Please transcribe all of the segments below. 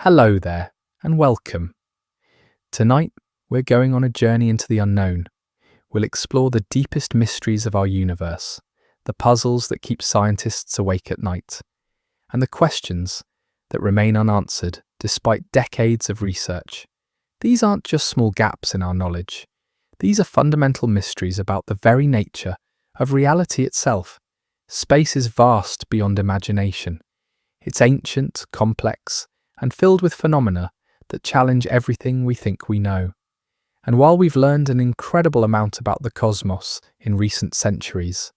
Hello there, and welcome. Tonight, we're going on a journey into the unknown. We'll explore the deepest mysteries of our universe, the puzzles that keep scientists awake at night, and the questions that remain unanswered despite decades of research. These aren't just small gaps in our knowledge. These are fundamental mysteries about the very nature of reality itself. Space is vast beyond imagination. It's ancient, complex, and filled with phenomena that challenge everything we think we know. And while we've learned an incredible amount about the cosmos in recent centuries,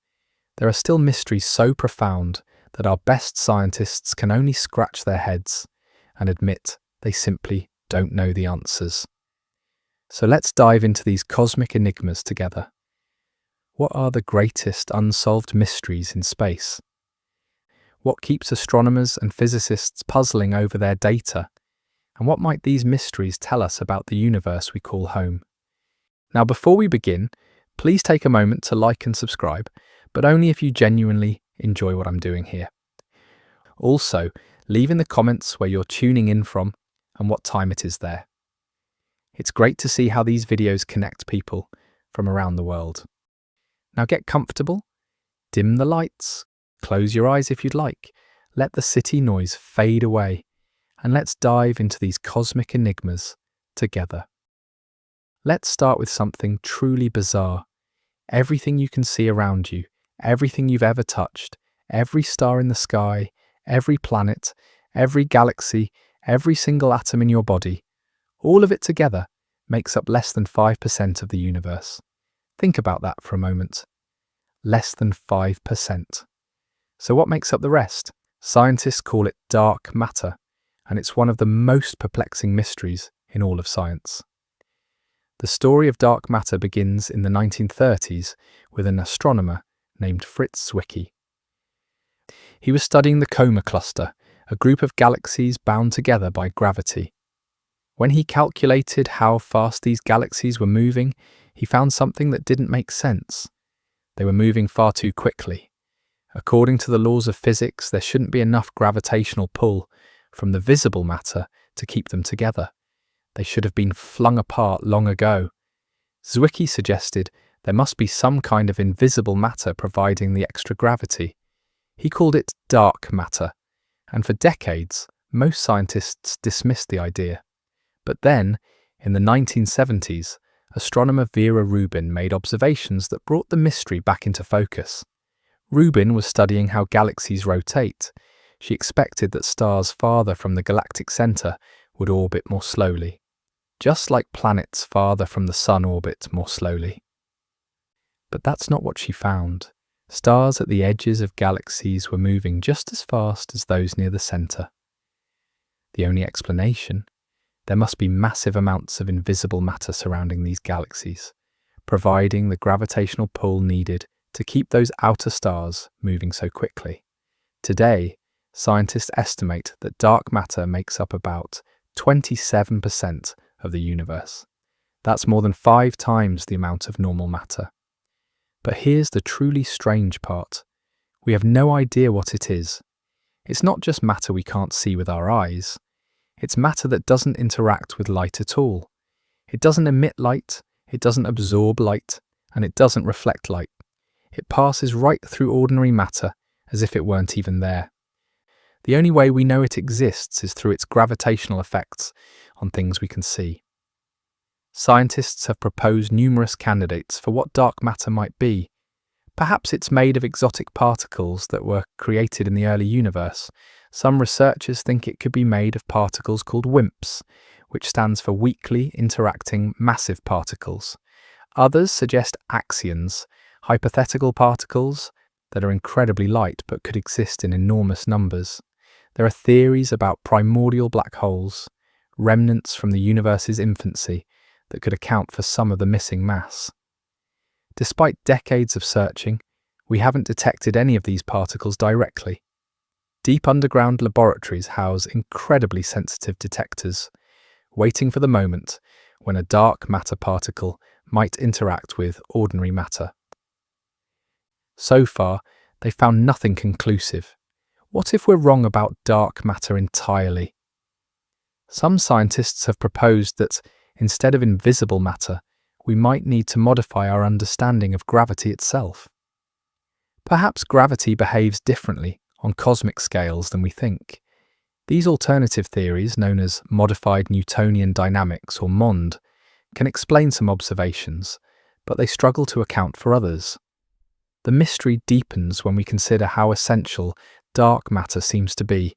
there are still mysteries so profound that our best scientists can only scratch their heads and admit they simply don't know the answers. So let's dive into these cosmic enigmas together. What are the greatest unsolved mysteries in space? What keeps astronomers and physicists puzzling over their data? And what might these mysteries tell us about the universe we call home? Now, before we begin, please take a moment to like and subscribe, but only if you genuinely enjoy what I'm doing here. Also, leave in the comments where you're tuning in from and what time it is there. It's great to see how these videos connect people from around the world. Now get comfortable, dim the lights, close your eyes if you'd like, let the city noise fade away, and let's dive into these cosmic enigmas together. Let's start with something truly bizarre. Everything you can see around you, everything you've ever touched, every star in the sky, every planet, every galaxy, every single atom in your body, all of it together makes up less than 5% of the universe. Think about that for a moment. Less than 5%. So what makes up the rest? Scientists call it dark matter, and it's one of the most perplexing mysteries in all of science. The story of dark matter begins in the 1930s with an astronomer named Fritz Zwicky. He was studying the Coma Cluster, a group of galaxies bound together by gravity. When he calculated how fast these galaxies were moving, he found something that didn't make sense. They were moving far too quickly. According to the laws of physics, there shouldn't be enough gravitational pull from the visible matter to keep them together. They should have been flung apart long ago. Zwicky suggested there must be some kind of invisible matter providing the extra gravity. He called it dark matter, and for decades, most scientists dismissed the idea. But then, in the 1970s, astronomer Vera Rubin made observations that brought the mystery back into focus. Rubin was studying how galaxies rotate. She expected that stars farther from the galactic center would orbit more slowly, just like planets farther from the sun orbit more slowly. But that's not what she found. Stars at the edges of galaxies were moving just as fast as those near the center. The only explanation? There must be massive amounts of invisible matter surrounding these galaxies, providing the gravitational pull needed to keep those outer stars moving so quickly. Today, scientists estimate that dark matter makes up about 27% of the universe. That's more than 5 times the amount of normal matter. But here's the truly strange part. We have no idea what it is. It's not just matter we can't see with our eyes. It's matter that doesn't interact with light at all. It doesn't emit light, it doesn't absorb light, and it doesn't reflect light. It passes right through ordinary matter as if it weren't even there. The only way we know it exists is through its gravitational effects on things we can see. Scientists have proposed numerous candidates for what dark matter might be. Perhaps it's made of exotic particles that were created in the early universe. Some researchers think it could be made of particles called WIMPs, which stands for weakly interacting massive particles. Others suggest axions, hypothetical particles that are incredibly light but could exist in enormous numbers. There are theories about primordial black holes, remnants from the universe's infancy, that could account for some of the missing mass. Despite decades of searching, we haven't detected any of these particles directly. Deep underground laboratories house incredibly sensitive detectors, waiting for the moment when a dark matter particle might interact with ordinary matter. So far, they found nothing conclusive. What if we're wrong about dark matter entirely? Some scientists have proposed that instead of invisible matter, we might need to modify our understanding of gravity itself. Perhaps gravity behaves differently on cosmic scales than we think. These alternative theories, known as modified Newtonian dynamics or MOND, can explain some observations, but they struggle to account for others. The mystery deepens when we consider how essential dark matter seems to be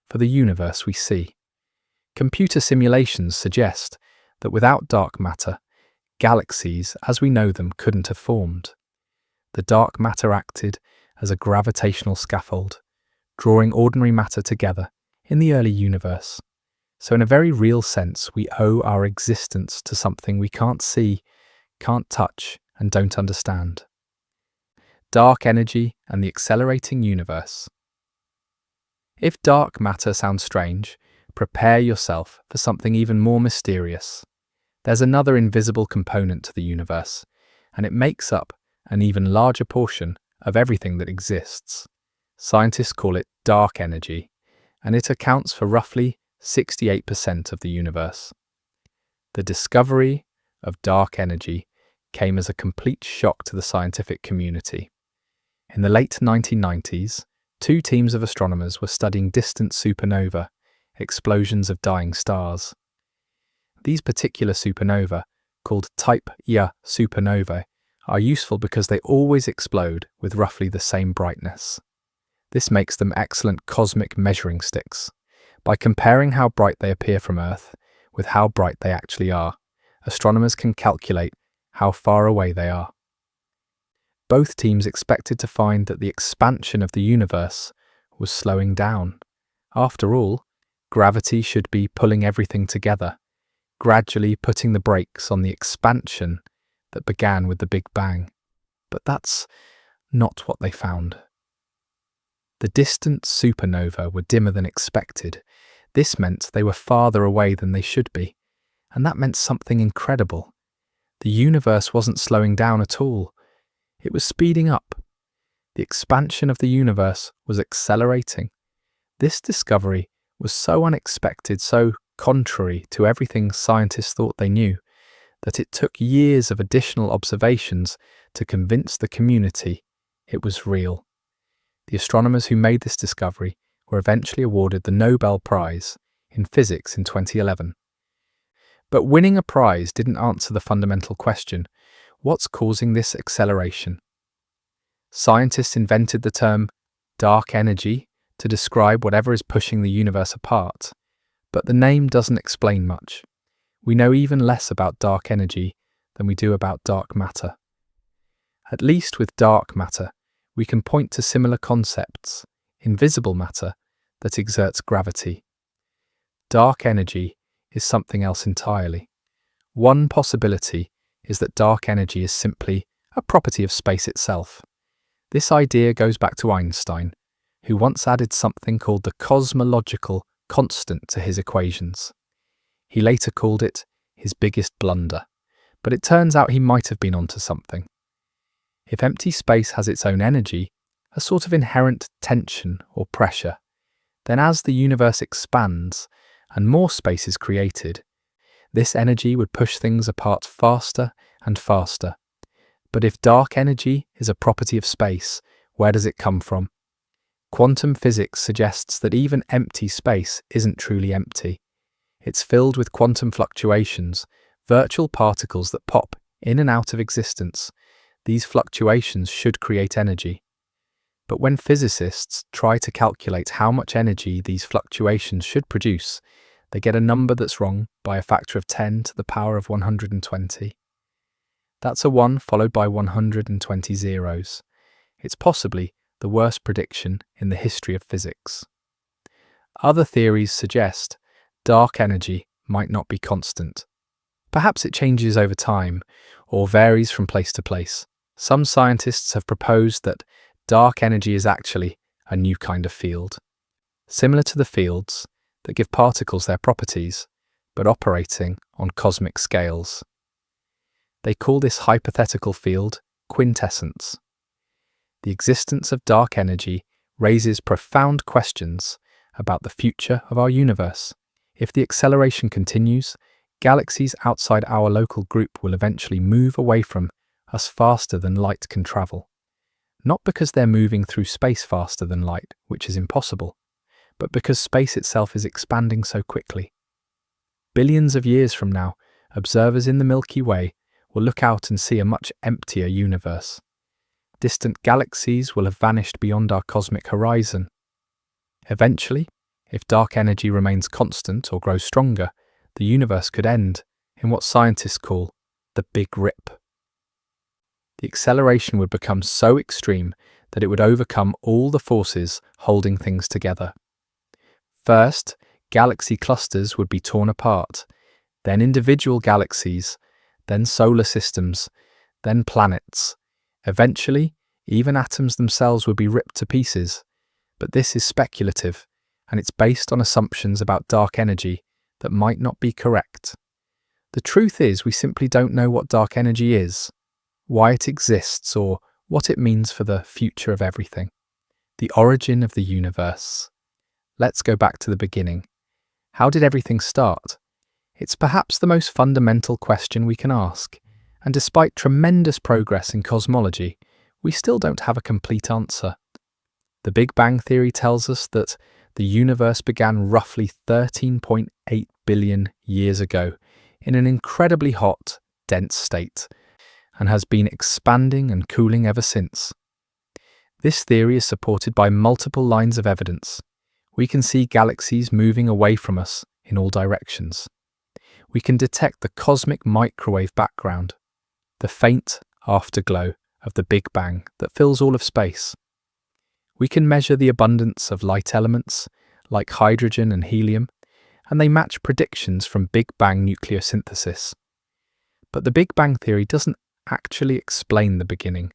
for the universe we see. Computer simulations suggest that without dark matter, galaxies as we know them couldn't have formed. The dark matter acted as a gravitational scaffold, drawing ordinary matter together in the early universe. So in a very real sense, we owe our existence to something we can't see, can't touch, and don't understand. Dark energy and the accelerating universe. If dark matter sounds strange, prepare yourself for something even more mysterious. There's another invisible component to the universe, and it makes up an even larger portion of everything that exists. Scientists call it dark energy, and it accounts for roughly 68% of the universe. The discovery of dark energy came as a complete shock to the scientific community. In the late 1990s, two teams of astronomers were studying distant supernova, explosions of dying stars. These particular supernovae, called Type Ia supernovae, are useful because they always explode with roughly the same brightness. This makes them excellent cosmic measuring sticks. By comparing how bright they appear from Earth with how bright they actually are, astronomers can calculate how far away they are. Both teams expected to find that the expansion of the universe was slowing down. After all, gravity should be pulling everything together, gradually putting the brakes on the expansion that began with the Big Bang. But that's not what they found. The distant supernovae were dimmer than expected. This meant they were farther away than they should be, and that meant something incredible. The universe wasn't slowing down at all. It was speeding up. The expansion of the universe was accelerating. This discovery was so unexpected, so contrary to everything scientists thought they knew, that it took years of additional observations to convince the community it was real. The astronomers who made this discovery were eventually awarded the Nobel Prize in Physics in 2011. But winning a prize didn't answer the fundamental question: what's causing this acceleration? Scientists invented the term dark energy to describe whatever is pushing the universe apart, but the name doesn't explain much. We know even less about dark energy than we do about dark matter. At least with dark matter, we can point to similar concepts: invisible matter that exerts gravity. Dark energy is something else entirely. One possibility is that dark energy is simply a property of space itself. This idea goes back to Einstein, who once added something called the cosmological constant to his equations. He later called it his biggest blunder, but it turns out he might have been onto something. If empty space has its own energy, a sort of inherent tension or pressure, then as the universe expands and more space is created, this energy would push things apart faster and faster. But if dark energy is a property of space, where does it come from? Quantum physics suggests that even empty space isn't truly empty. It's filled with quantum fluctuations, virtual particles that pop in and out of existence. These fluctuations should create energy. But when physicists try to calculate how much energy these fluctuations should produce, they get a number that's wrong by a factor of 10 to the power of 120. That's a 1 followed by 120 zeros. It's possibly the worst prediction in the history of physics. Other theories suggest dark energy might not be constant. Perhaps it changes over time or varies from place to place. Some scientists have proposed that dark energy is actually a new kind of field, similar to the fields that give particles their properties, but operating on cosmic scales. They call this hypothetical field quintessence. The existence of dark energy raises profound questions about the future of our universe. If the acceleration continues, galaxies outside our local group will eventually move away from us faster than light can travel. Not because they're moving through space faster than light, which is impossible, but because space itself is expanding so quickly. Billions of years from now, observers in the Milky Way will look out and see a much emptier universe. Distant galaxies will have vanished beyond our cosmic horizon. Eventually, if dark energy remains constant or grows stronger, the universe could end in what scientists call the Big Rip. The acceleration would become so extreme that it would overcome all the forces holding things together. First, galaxy clusters would be torn apart, then individual galaxies, then solar systems, then planets. Eventually, even atoms themselves would be ripped to pieces. But this is speculative, and it's based on assumptions about dark energy that might not be correct. The truth is, we simply don't know what dark energy is, why it exists, or what it means for the future of everything. The origin of the universe. Let's go back to the beginning. How did everything start? It's perhaps the most fundamental question we can ask, and despite tremendous progress in cosmology, we still don't have a complete answer. The Big Bang Theory tells us that the universe began roughly 13.8 billion years ago in an incredibly hot, dense state, and has been expanding and cooling ever since. This theory is supported by multiple lines of evidence. We can see galaxies moving away from us in all directions. We can detect the cosmic microwave background, the faint afterglow of the Big Bang that fills all of space. We can measure the abundance of light elements, like hydrogen and helium, and they match predictions from Big Bang nucleosynthesis. But the Big Bang Theory doesn't actually explain the beginning.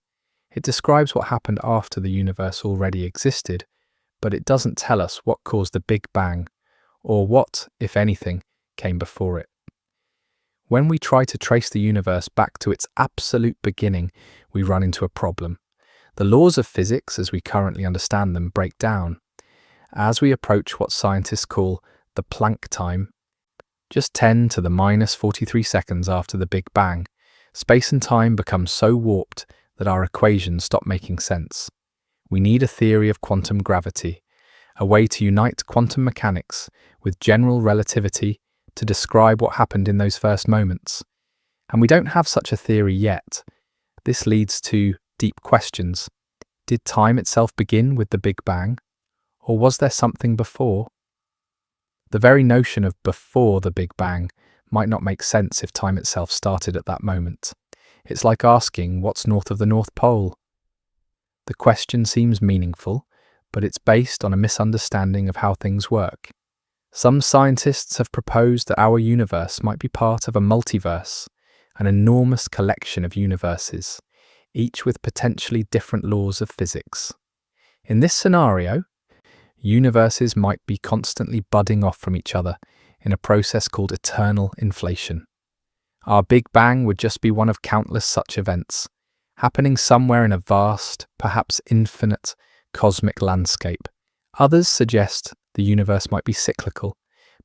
It describes what happened after the universe already existed, but it doesn't tell us what caused the Big Bang, or what, if anything, came before it. When we try to trace the universe back to its absolute beginning, we run into a problem. The laws of physics, as we currently understand them, break down. As we approach what scientists call the Planck time, just 10 to the minus 43 seconds after the Big Bang, space and time become so warped that our equations stop making sense. We need a theory of quantum gravity, a way to unite quantum mechanics with general relativity to describe what happened in those first moments. And we don't have such a theory yet. This leads to deep questions. Did time itself begin with the Big Bang? Or was there something before? The very notion of before the Big Bang might not make sense if time itself started at that moment. It's like asking what's north of the North Pole. The question seems meaningful, but it's based on a misunderstanding of how things work. Some scientists have proposed that our universe might be part of a multiverse, an enormous collection of universes, each with potentially different laws of physics. In this scenario, universes might be constantly budding off from each other in a process called eternal inflation. Our Big Bang would just be one of countless such events, happening somewhere in a vast, perhaps infinite, cosmic landscape. Others suggest the universe might be cyclical.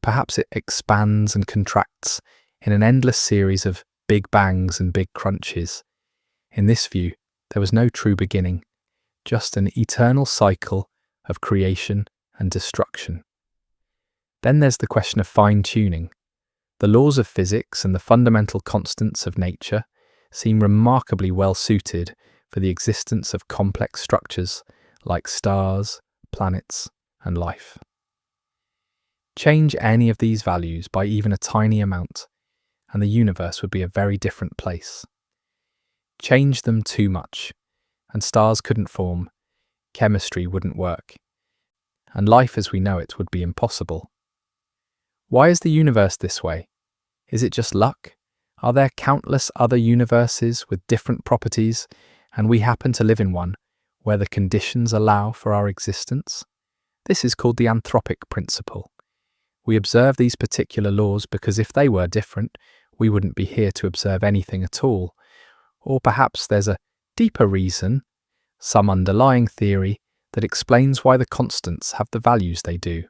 Perhaps it expands and contracts in an endless series of big bangs and big crunches. In this view, there was no true beginning, just an eternal cycle of creation and destruction. Then there's the question of fine-tuning. The laws of physics and the fundamental constants of nature seem remarkably well suited for the existence of complex structures like stars, planets, and life. Change any of these values by even a tiny amount, and the universe would be a very different place. Change them too much, and stars couldn't form, chemistry wouldn't work, and life as we know it would be impossible. Why is the universe this way? Is it just luck? Are there countless other universes with different properties, and we happen to live in one where the conditions allow for our existence? This is called the anthropic principle. We observe these particular laws because if they were different, we wouldn't be here to observe anything at all. Or perhaps there's a deeper reason, some underlying theory that explains why the constants have the values they do.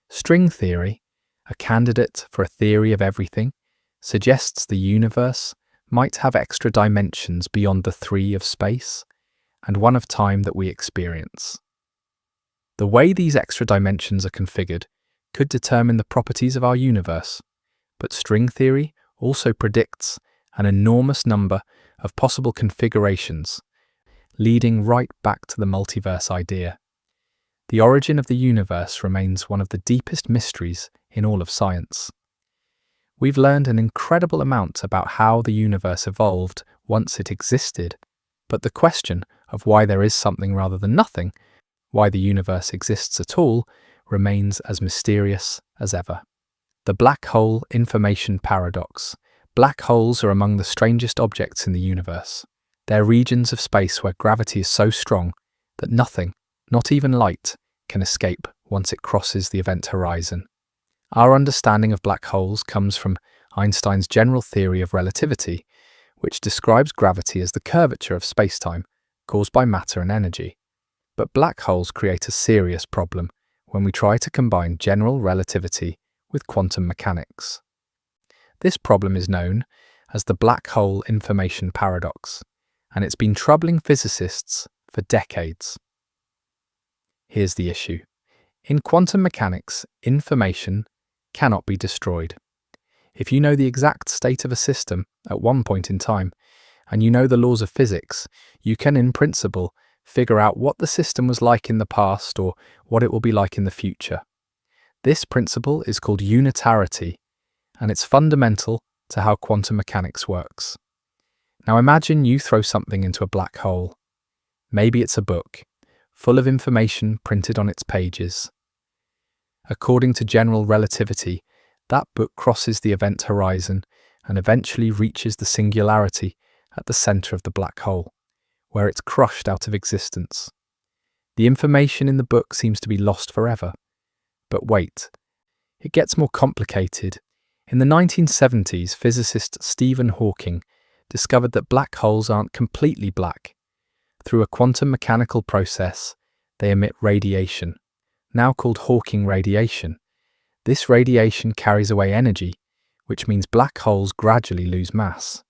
String theory, a candidate for a theory of everything, suggests the universe might have extra dimensions beyond the three of space and one of time that we experience. The way these extra dimensions are configured could determine the properties of our universe, but string theory also predicts an enormous number of possible configurations, leading right back to the multiverse idea. The origin of the universe remains one of the deepest mysteries in all of science. We've learned an incredible amount about how the universe evolved once it existed, but the question of why there is something rather than nothing, why the universe exists at all, remains as mysterious as ever. The black hole information paradox. Black holes are among the strangest objects in the universe. They're regions of space where gravity is so strong that nothing, not even light, can escape once it crosses the event horizon. Our understanding of black holes comes from Einstein's general theory of relativity, which describes gravity as the curvature of spacetime caused by matter and energy. But black holes create a serious problem when we try to combine general relativity with quantum mechanics. This problem is known as the black hole information paradox, and it's been troubling physicists for decades. Here's the issue. In quantum mechanics, information cannot be destroyed. If you know the exact state of a system at one point in time, and you know the laws of physics, you can, in principle, figure out what the system was like in the past or what it will be like in the future. This principle is called unitarity, and it's fundamental to how quantum mechanics works. Now imagine you throw something into a black hole. Maybe it's a book, full of information printed on its pages. According to general relativity, that book crosses the event horizon and eventually reaches the singularity at the center of the black hole, where it's crushed out of existence. The information in the book seems to be lost forever. But wait, it gets more complicated. In the 1970s, physicist Stephen Hawking discovered that black holes aren't completely black. Through a quantum mechanical process, they emit radiation, now called Hawking radiation. This radiation carries away energy, which means black holes gradually lose mass.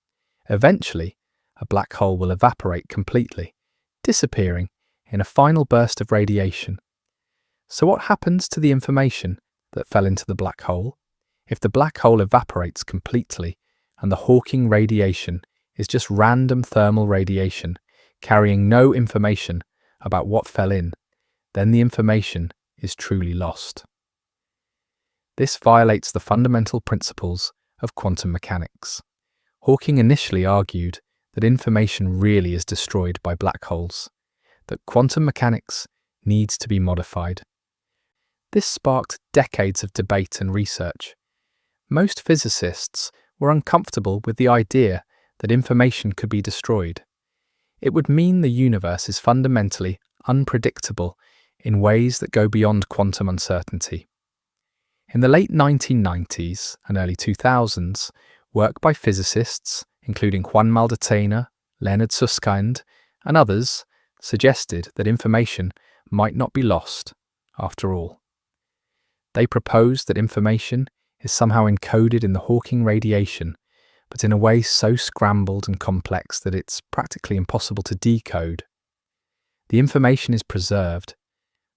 Eventually, a black hole will evaporate completely, disappearing in a final burst of radiation. So what happens to the information that fell into the black hole? If the black hole evaporates completely and the Hawking radiation is just random thermal radiation carrying no information about what fell in, then the information is truly lost. This violates the fundamental principles of quantum mechanics. Hawking initially argued that information really is destroyed by black holes, that quantum mechanics needs to be modified. This sparked decades of debate and research. Most physicists were uncomfortable with the idea that information could be destroyed. It would mean the universe is fundamentally unpredictable in ways that go beyond quantum uncertainty. In the late 1990s and early 2000s, work by physicists, including Juan Maldacena, Leonard Susskind, and others, suggested that information might not be lost after all. They proposed that information is somehow encoded in the Hawking radiation, but in a way so scrambled and complex that it's practically impossible to decode. The information is preserved,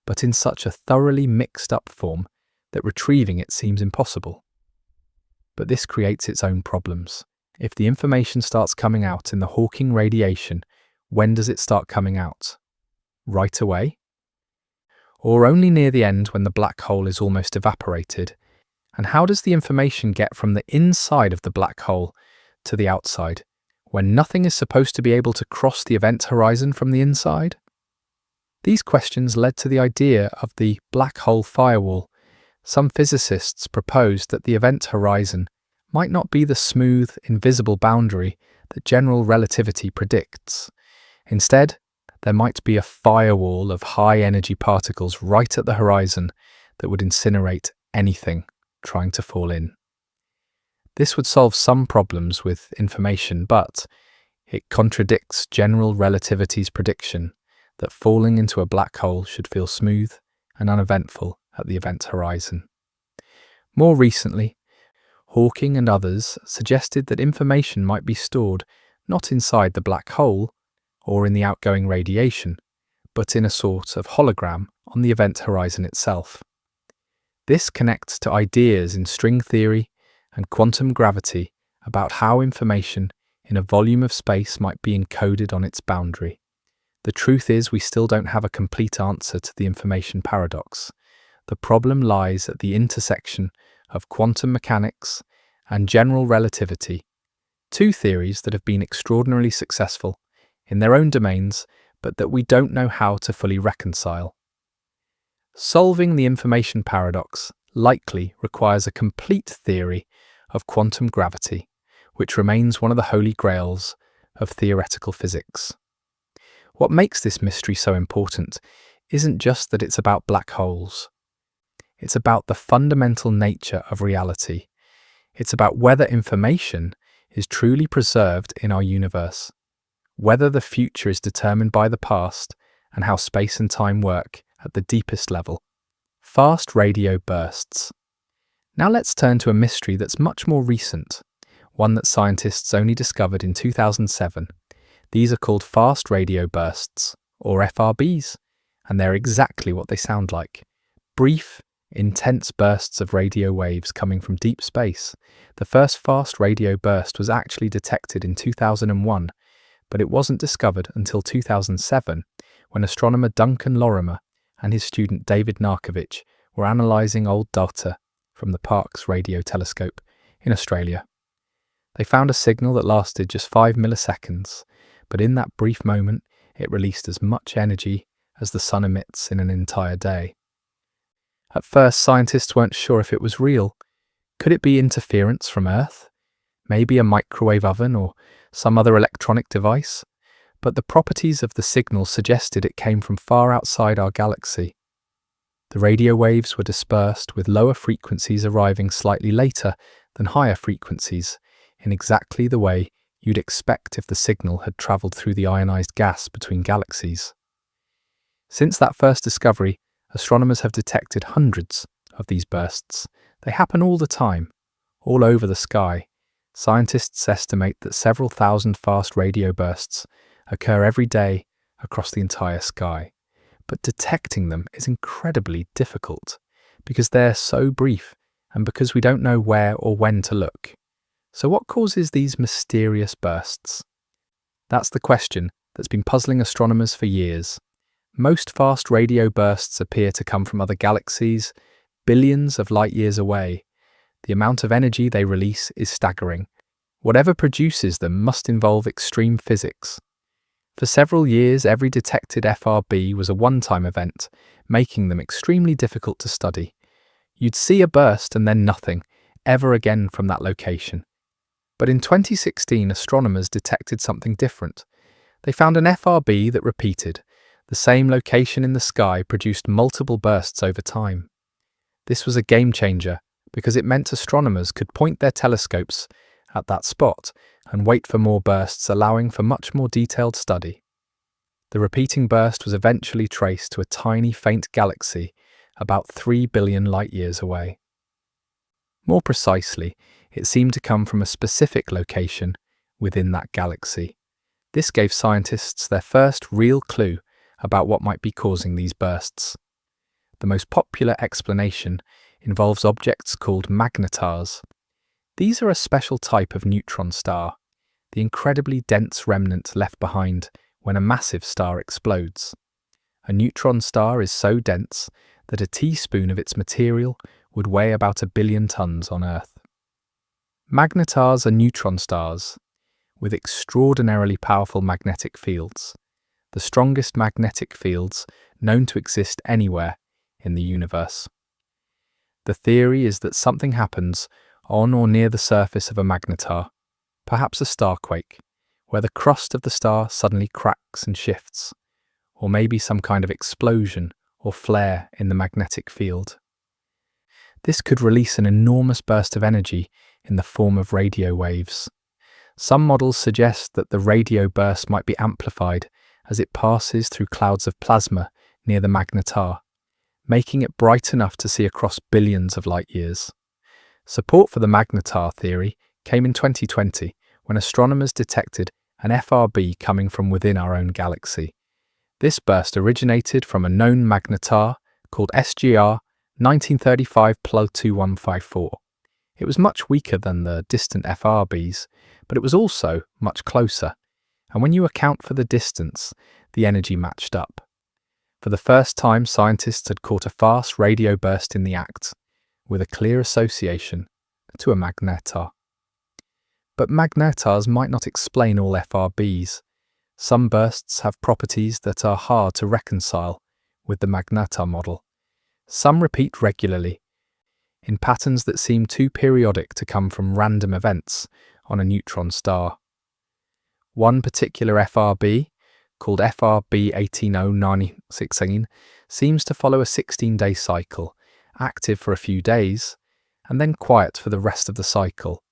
but in such a thoroughly mixed up form that retrieving it seems impossible. But this creates its own problems. If the information starts coming out in the Hawking radiation, when does it start coming out? Right away? Or only near the end when the black hole is almost evaporated? And how does the information get from the inside of the black hole to the outside, when nothing is supposed to be able to cross the event horizon from the inside? These questions led to the idea of the black hole firewall. Some physicists proposed that the event horizon might not be the smooth, invisible boundary that general relativity predicts. Instead, there might be a firewall of high-energy particles right at the horizon that would incinerate anything trying to fall in. This would solve some problems with information, but it contradicts general relativity's prediction that falling into a black hole should feel smooth and uneventful at the event horizon. More recently, Hawking and others suggested that information might be stored not inside the black hole or in the outgoing radiation, but in a sort of hologram on the event horizon itself. This connects to ideas in string theory and quantum gravity about how information in a volume of space might be encoded on its boundary. The truth is, we still don't have a complete answer to the information paradox. The problem lies at the intersection of quantum mechanics and general relativity, two theories that have been extraordinarily successful in their own domains, but that we don't know how to fully reconcile. Solving the information paradox likely requires a complete theory of quantum gravity, which remains one of the holy grails of theoretical physics. What makes this mystery so important isn't just that it's about black holes. It's about the fundamental nature of reality. It's about whether information is truly preserved in our universe, whether the future is determined by the past, and how space and time work at the deepest level. Fast radio bursts. Now let's turn to a mystery that's much more recent, one that scientists only discovered in 2007. These are called fast radio bursts, or FRBs, and they're exactly what they sound like. Brief, intense bursts of radio waves coming from deep space. The first fast radio burst was actually detected in 2001, but it wasn't discovered until 2007, when astronomer Duncan Lorimer and his student David Narkovich were analysing old data from the Parkes radio telescope in Australia. They found a signal that lasted just 5 milliseconds, but in that brief moment it released as much energy as the sun emits in an entire day. At first, scientists weren't sure if it was real. Could it be interference from Earth? Maybe a microwave oven or some other electronic device? But the properties of the signal suggested it came from far outside our galaxy. The radio waves were dispersed, with lower frequencies arriving slightly later than higher frequencies, in exactly the way you'd expect if the signal had travelled through the ionized gas between galaxies. Since that first discovery, astronomers have detected hundreds of these bursts. They happen all the time, all over the sky. Scientists estimate that several thousand fast radio bursts occur every day across the entire sky. But detecting them is incredibly difficult because they're so brief and because we don't know where or when to look. So what causes these mysterious bursts? That's the question that's been puzzling astronomers for years. Most fast radio bursts appear to come from other galaxies, billions of light years away. The amount of energy they release is staggering. Whatever produces them must involve extreme physics. For several years, every detected FRB was a one-time event, making them extremely difficult to study. You'd see a burst and then nothing, ever again from that location. But in 2016, astronomers detected something different. They found an FRB that repeated. The same location in the sky produced multiple bursts over time. This was a game changer because it meant astronomers could point their telescopes at that spot and wait for more bursts, allowing for much more detailed study. The repeating burst was eventually traced to a tiny faint galaxy about 3 billion light-years away. More precisely, it seemed to come from a specific location within that galaxy. This gave scientists their first real clue about what might be causing these bursts. The most popular explanation involves objects called magnetars. These are a special type of neutron star, the incredibly dense remnant left behind when a massive star explodes. A neutron star is so dense that a teaspoon of its material would weigh about 1 billion tons on Earth. Magnetars are neutron stars with extraordinarily powerful magnetic fields, the strongest magnetic fields known to exist anywhere in the universe. The theory is that something happens on or near the surface of a magnetar, perhaps a starquake, where the crust of the star suddenly cracks and shifts, or maybe some kind of explosion or flare in the magnetic field. This could release an enormous burst of energy in the form of radio waves. Some models suggest that the radio burst might be amplified as it passes through clouds of plasma near the magnetar, making it bright enough to see across billions of light years. Support for the magnetar theory came in 2020 when astronomers detected an FRB coming from within our own galaxy. This burst originated from a known magnetar called SGR 1935-2154. It was much weaker than the distant FRBs, but it was also much closer, and when you account for the distance, the energy matched up. For the first time, scientists had caught a fast radio burst in the act, with a clear association to a magnetar. But magnetars might not explain all FRBs. Some bursts have properties that are hard to reconcile with the magnetar model. Some repeat regularly, in patterns that seem too periodic to come from random events on a neutron star. One particular FRB, called FRB 18096, seems to follow a 16-day cycle, active for a few days, and then quiet for the rest of the cycle.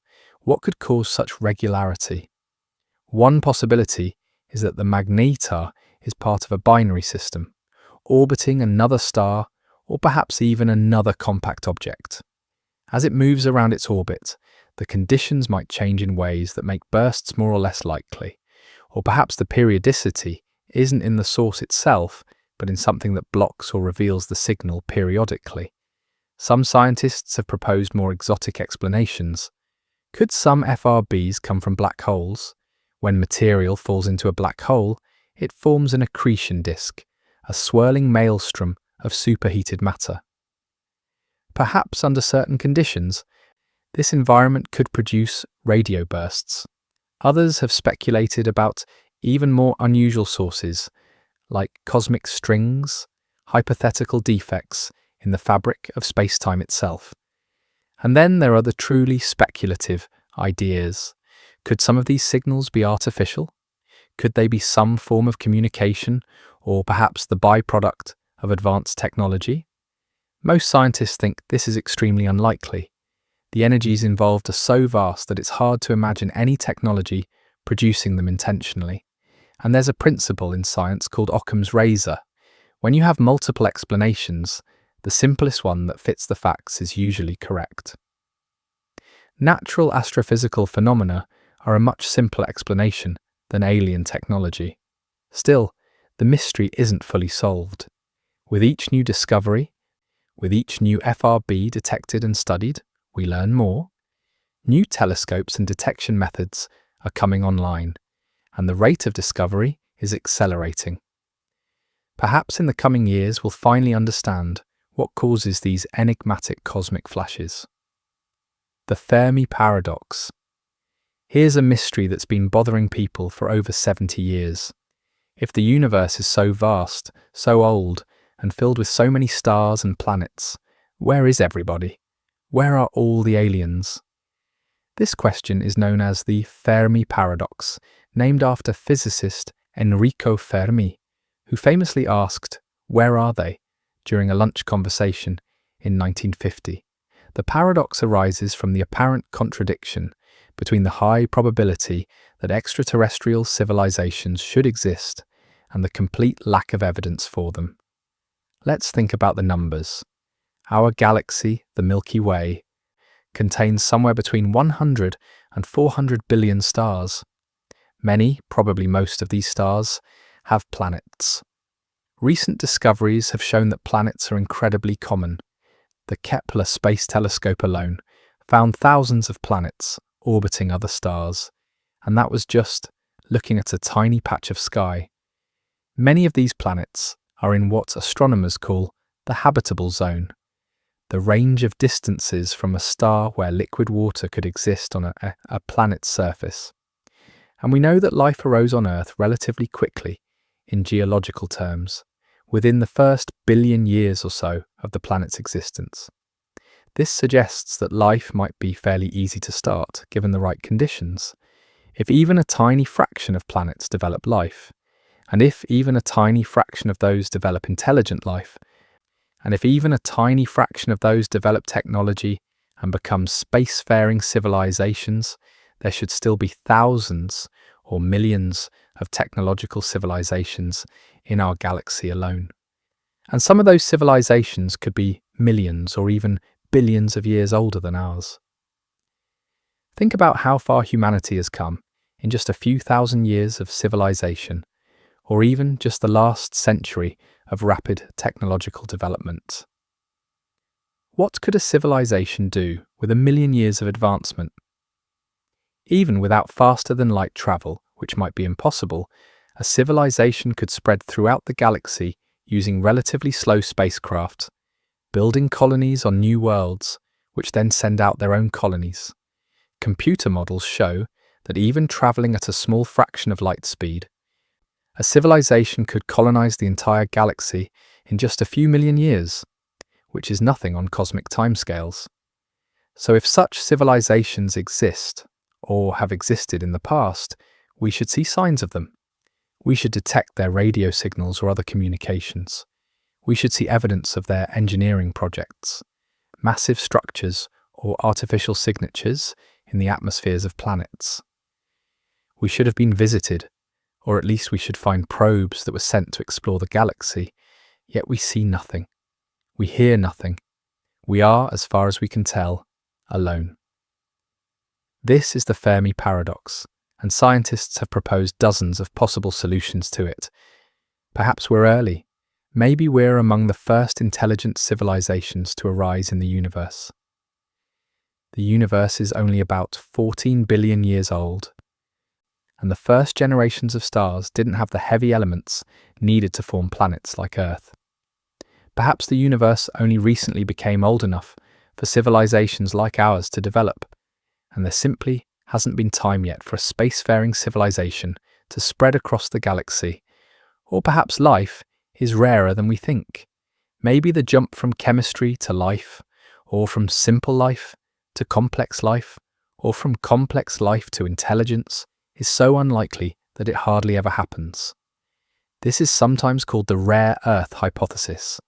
What could cause such regularity? One possibility is that the magnetar is part of a binary system, orbiting another star or perhaps even another compact object. As it moves around its orbit, the conditions might change in ways that make bursts more or less likely, or perhaps the periodicity isn't in the source itself, but in something that blocks or reveals the signal periodically. Some scientists have proposed more exotic explanations. Could some FRBs come from black holes? When material falls into a black hole, it forms an accretion disk, a swirling maelstrom of superheated matter. Perhaps under certain conditions, this environment could produce radio bursts. Others have speculated about even more unusual sources, like cosmic strings, hypothetical defects in the fabric of space-time itself. And then there are the truly speculative ideas. Could some of these signals be artificial? Could they be some form of communication, or perhaps the byproduct of advanced technology? Most scientists think this is extremely unlikely. The energies involved are so vast that it's hard to imagine any technology producing them intentionally. And there's a principle in science called Occam's razor. When you have multiple explanations, the simplest one that fits the facts is usually correct. Natural astrophysical phenomena are a much simpler explanation than alien technology. Still, the mystery isn't fully solved. With each new discovery, with each new FRB detected and studied, we learn more. New telescopes and detection methods are coming online, and the rate of discovery is accelerating. Perhaps in the coming years we'll finally understand what causes these enigmatic cosmic flashes. The Fermi paradox. Here's a mystery that's been bothering people for over 70 years. If the universe is so vast, so old, and filled with so many stars and planets, where is everybody? Where are all the aliens? This question is known as the Fermi paradox, named after physicist Enrico Fermi, who famously asked, "Where are they?" during a lunch conversation in 1950. The paradox arises from the apparent contradiction between the high probability that extraterrestrial civilizations should exist and the complete lack of evidence for them. Let's think about the numbers. Our galaxy, the Milky Way, contains somewhere between 100 and 400 billion stars. Many, probably most of these stars, have planets. Recent discoveries have shown that planets are incredibly common. The Kepler Space Telescope alone found thousands of planets orbiting other stars, and that was just looking at a tiny patch of sky. Many of these planets are in what astronomers call the habitable zone, the range of distances from a star where liquid water could exist on a planet's surface. And we know that life arose on Earth relatively quickly in geological terms, within the first billion years or so of the planet's existence. This suggests that life might be fairly easy to start, given the right conditions. If even a tiny fraction of planets develop life, and if even a tiny fraction of those develop intelligent life, and if even a tiny fraction of those develop technology and become spacefaring civilizations, there should still be thousands or millions of technological civilizations in our galaxy alone. And some of those civilizations could be millions or even billions of years older than ours. Think about how far humanity has come in just a few thousand years of civilization, or even just the last century of rapid technological development. What could a civilization do with 1 million years of advancement? Even without faster-than-light travel, which might be impossible, a civilization could spread throughout the galaxy using relatively slow spacecraft, building colonies on new worlds, which then send out their own colonies. Computer models show that even traveling at a small fraction of light speed, a civilization could colonize the entire galaxy in just a few million years, which is nothing on cosmic timescales. So if such civilizations exist, or have existed in the past, we should see signs of them. We should detect their radio signals or other communications. We should see evidence of their engineering projects, massive structures or artificial signatures in the atmospheres of planets. We should have been visited, or at least we should find probes that were sent to explore the galaxy, yet we see nothing. We hear nothing. We are, as far as we can tell, alone. This is the Fermi paradox, and scientists have proposed dozens of possible solutions to it. Perhaps we're early. Maybe we're among the first intelligent civilizations to arise in the universe. The universe is only about 14 billion years old, and the first generations of stars didn't have the heavy elements needed to form planets like Earth. Perhaps the universe only recently became old enough for civilizations like ours to develop, and there simply hasn't been time yet for a spacefaring civilization to spread across the galaxy. Or perhaps life is rarer than we think. Maybe the jump from chemistry to life, or from simple life to complex life, or from complex life to intelligence, is so unlikely that it hardly ever happens. This is sometimes called the rare Earth hypothesis.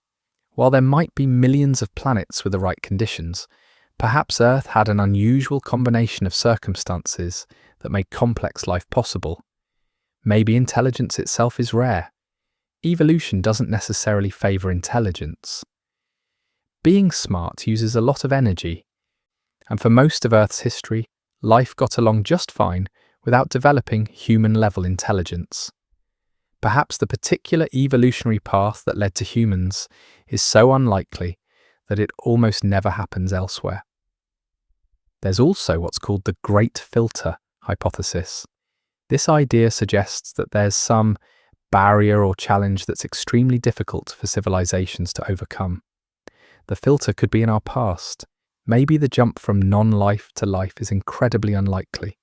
While there might be millions of planets with the right conditions, perhaps Earth had an unusual combination of circumstances that made complex life possible. Maybe intelligence itself is rare. Evolution doesn't necessarily favour intelligence. Being smart uses a lot of energy, and for most of Earth's history, life got along just fine without developing human-level intelligence. Perhaps the particular evolutionary path that led to humans is so unlikely that it almost never happens elsewhere. There's also what's called the Great Filter hypothesis. This idea suggests that there's some barrier or challenge that's extremely difficult for civilizations to overcome. The filter could be in our past. Maybe the jump from non-life to life is incredibly unlikely,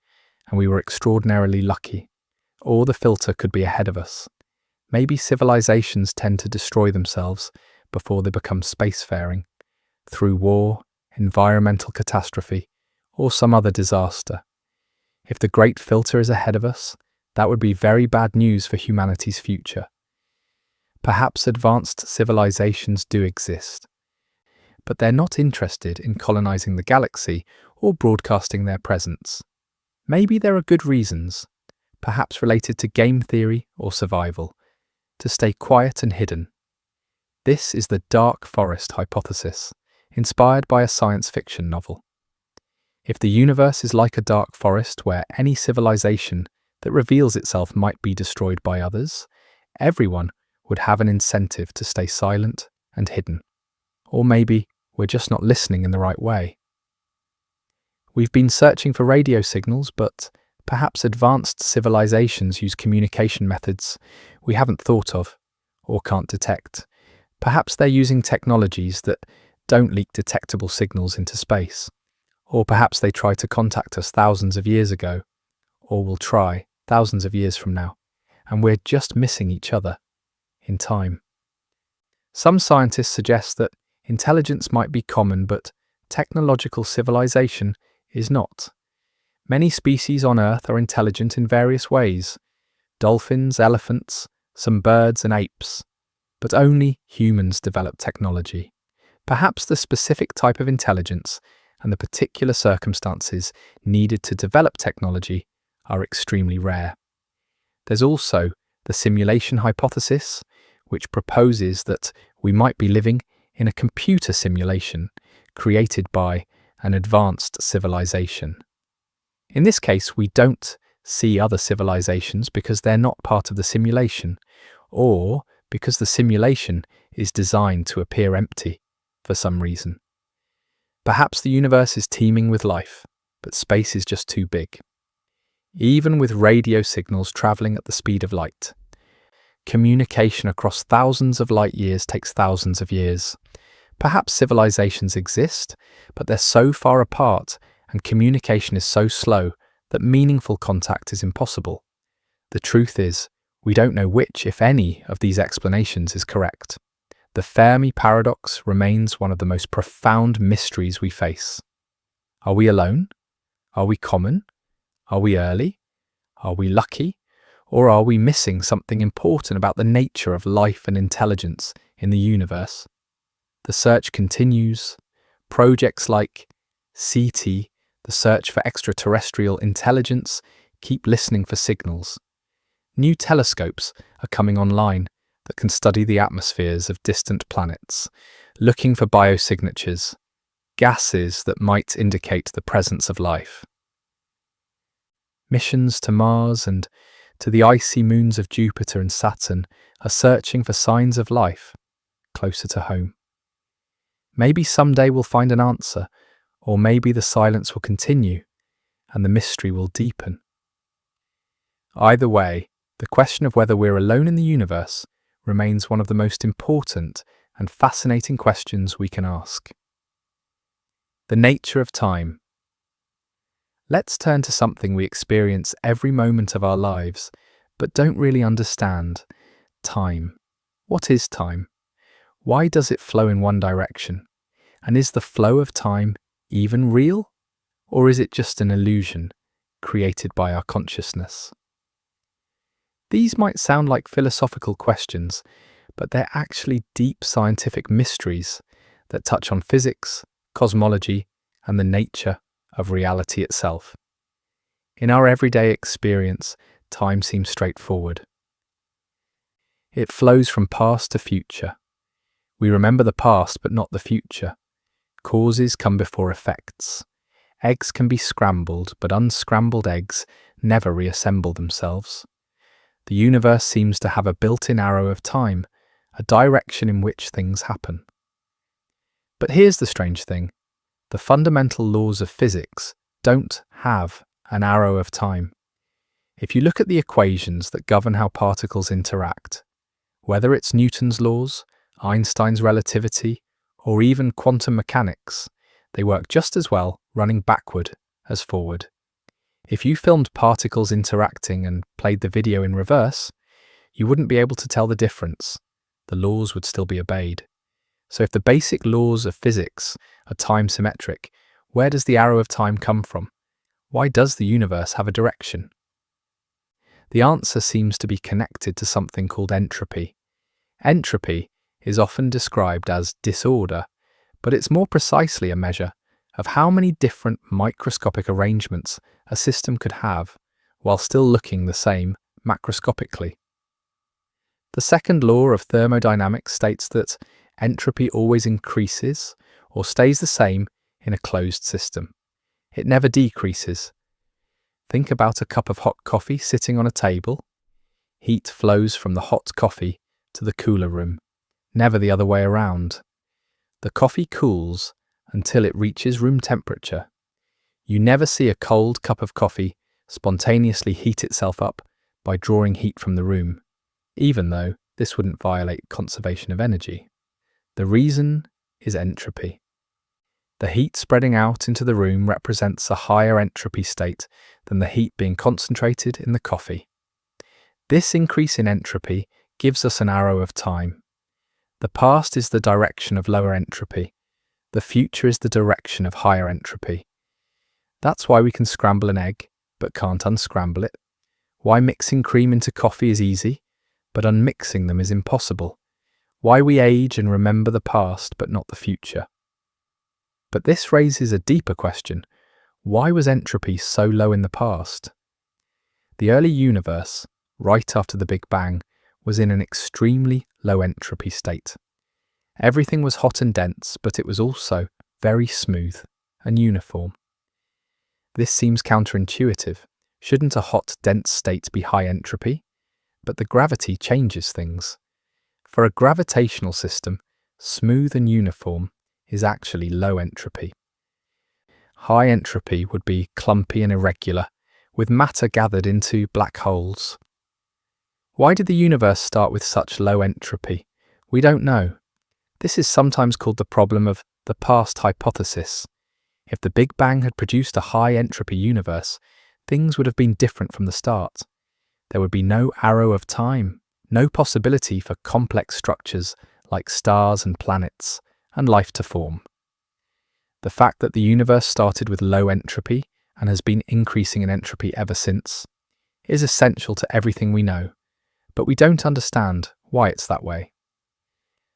and we were extraordinarily lucky. Or the filter could be ahead of us. Maybe civilizations tend to destroy themselves before they become spacefaring, through war, environmental catastrophe, or some other disaster. If the Great Filter is ahead of us, that would be very bad news for humanity's future. Perhaps advanced civilizations do exist, but they're not interested in colonizing the galaxy or broadcasting their presence. Maybe there are good reasons, perhaps related to game theory or survival, to stay quiet and hidden. This is the dark forest hypothesis, inspired by a science fiction novel. If the universe is like a dark forest where any civilization that reveals itself might be destroyed by others, everyone would have an incentive to stay silent and hidden. Or maybe we're just not listening in the right way. We've been searching for radio signals, but perhaps advanced civilizations use communication methods we haven't thought of or can't detect. Perhaps they're using technologies that don't leak detectable signals into space. Or perhaps they tried to contact us thousands of years ago, or will try thousands of years from now, and we're just missing each other in time. Some scientists suggest that intelligence might be common, but technological civilization is not. Many species on Earth are intelligent in various ways: dolphins, elephants, some birds and apes. But only humans develop technology. Perhaps the specific type of intelligence and the particular circumstances needed to develop technology are extremely rare. There's also the simulation hypothesis, which proposes that we might be living in a computer simulation created by an advanced civilization. In this case, we don't see other civilizations because they're not part of the simulation, or because the simulation is designed to appear empty for some reason. Perhaps the universe is teeming with life, but space is just too big. Even with radio signals traveling at the speed of light, communication across thousands of light years takes thousands of years. Perhaps civilizations exist, but they're so far apart and communication is so slow that meaningful contact is impossible. The truth is, we don't know which, if any, of these explanations is correct. The Fermi paradox remains one of the most profound mysteries we face. Are we alone? Are we common? Are we early? Are we lucky? Or are we missing something important about the nature of life and intelligence in the universe? The search continues. Projects like SETI, the search for extraterrestrial intelligence, keep listening for signals. New telescopes are coming online that can study the atmospheres of distant planets, looking for biosignatures, gases that might indicate the presence of life. Missions to Mars and to the icy moons of Jupiter and Saturn are searching for signs of life closer to home. Maybe someday we'll find an answer, or maybe the silence will continue and the mystery will deepen. Either way, the question of whether we're alone in the universe remains one of the most important and fascinating questions we can ask. The nature of time. Let's turn to something we experience every moment of our lives, but don't really understand: time. What is time? Why does it flow in one direction? And is the flow of time even real? Or is it just an illusion created by our consciousness? These might sound like philosophical questions, but they're actually deep scientific mysteries that touch on physics, cosmology, and the nature of reality itself. In our everyday experience, time seems straightforward. It flows from past to future. We remember the past but not the future. Causes come before effects. Eggs can be scrambled, but unscrambled eggs never reassemble themselves. The universe seems to have a built-in arrow of time, a direction in which things happen. But here's the strange thing. The fundamental laws of physics don't have an arrow of time. If you look at the equations that govern how particles interact, whether it's Newton's laws, Einstein's relativity, or even quantum mechanics, they work just as well running backward as forward. If you filmed particles interacting and played the video in reverse, you wouldn't be able to tell the difference. The laws would still be obeyed. So if the basic laws of physics are time symmetric, where does the arrow of time come from? Why does the universe have a direction? The answer seems to be connected to something called entropy. Entropy is often described as disorder, but it's more precisely a measure of how many different microscopic arrangements a system could have while still looking the same macroscopically. The second law of thermodynamics states that entropy always increases or stays the same in a closed system. It never decreases. Think about a cup of hot coffee sitting on a table. Heat flows from the hot coffee to the cooler room, never the other way around. The coffee cools until it reaches room temperature. You never see a cold cup of coffee spontaneously heat itself up by drawing heat from the room, even though this wouldn't violate conservation of energy. The reason is entropy. The heat spreading out into the room represents a higher entropy state than the heat being concentrated in the coffee. This increase in entropy gives us an arrow of time. The past is the direction of lower entropy. The future is the direction of higher entropy. That's why we can scramble an egg, but can't unscramble it. Why mixing cream into coffee is easy, but unmixing them is impossible. Why we age and remember the past, but not the future. But this raises a deeper question. Why was entropy so low in the past? The early universe, right after the Big Bang, was in an extremely low entropy state. Everything was hot and dense, but it was also very smooth and uniform. This seems counterintuitive. Shouldn't a hot, dense state be high entropy? But the gravity changes things. For a gravitational system, smooth and uniform is actually low entropy. High entropy would be clumpy and irregular, with matter gathered into black holes. Why did the universe start with such low entropy? We don't know. This is sometimes called the problem of the past hypothesis. If the Big Bang had produced a high entropy universe, things would have been different from the start. There would be no arrow of time, no possibility for complex structures like stars and planets, and life to form. The fact that the universe started with low entropy and has been increasing in entropy ever since is essential to everything we know, but we don't understand why it's that way.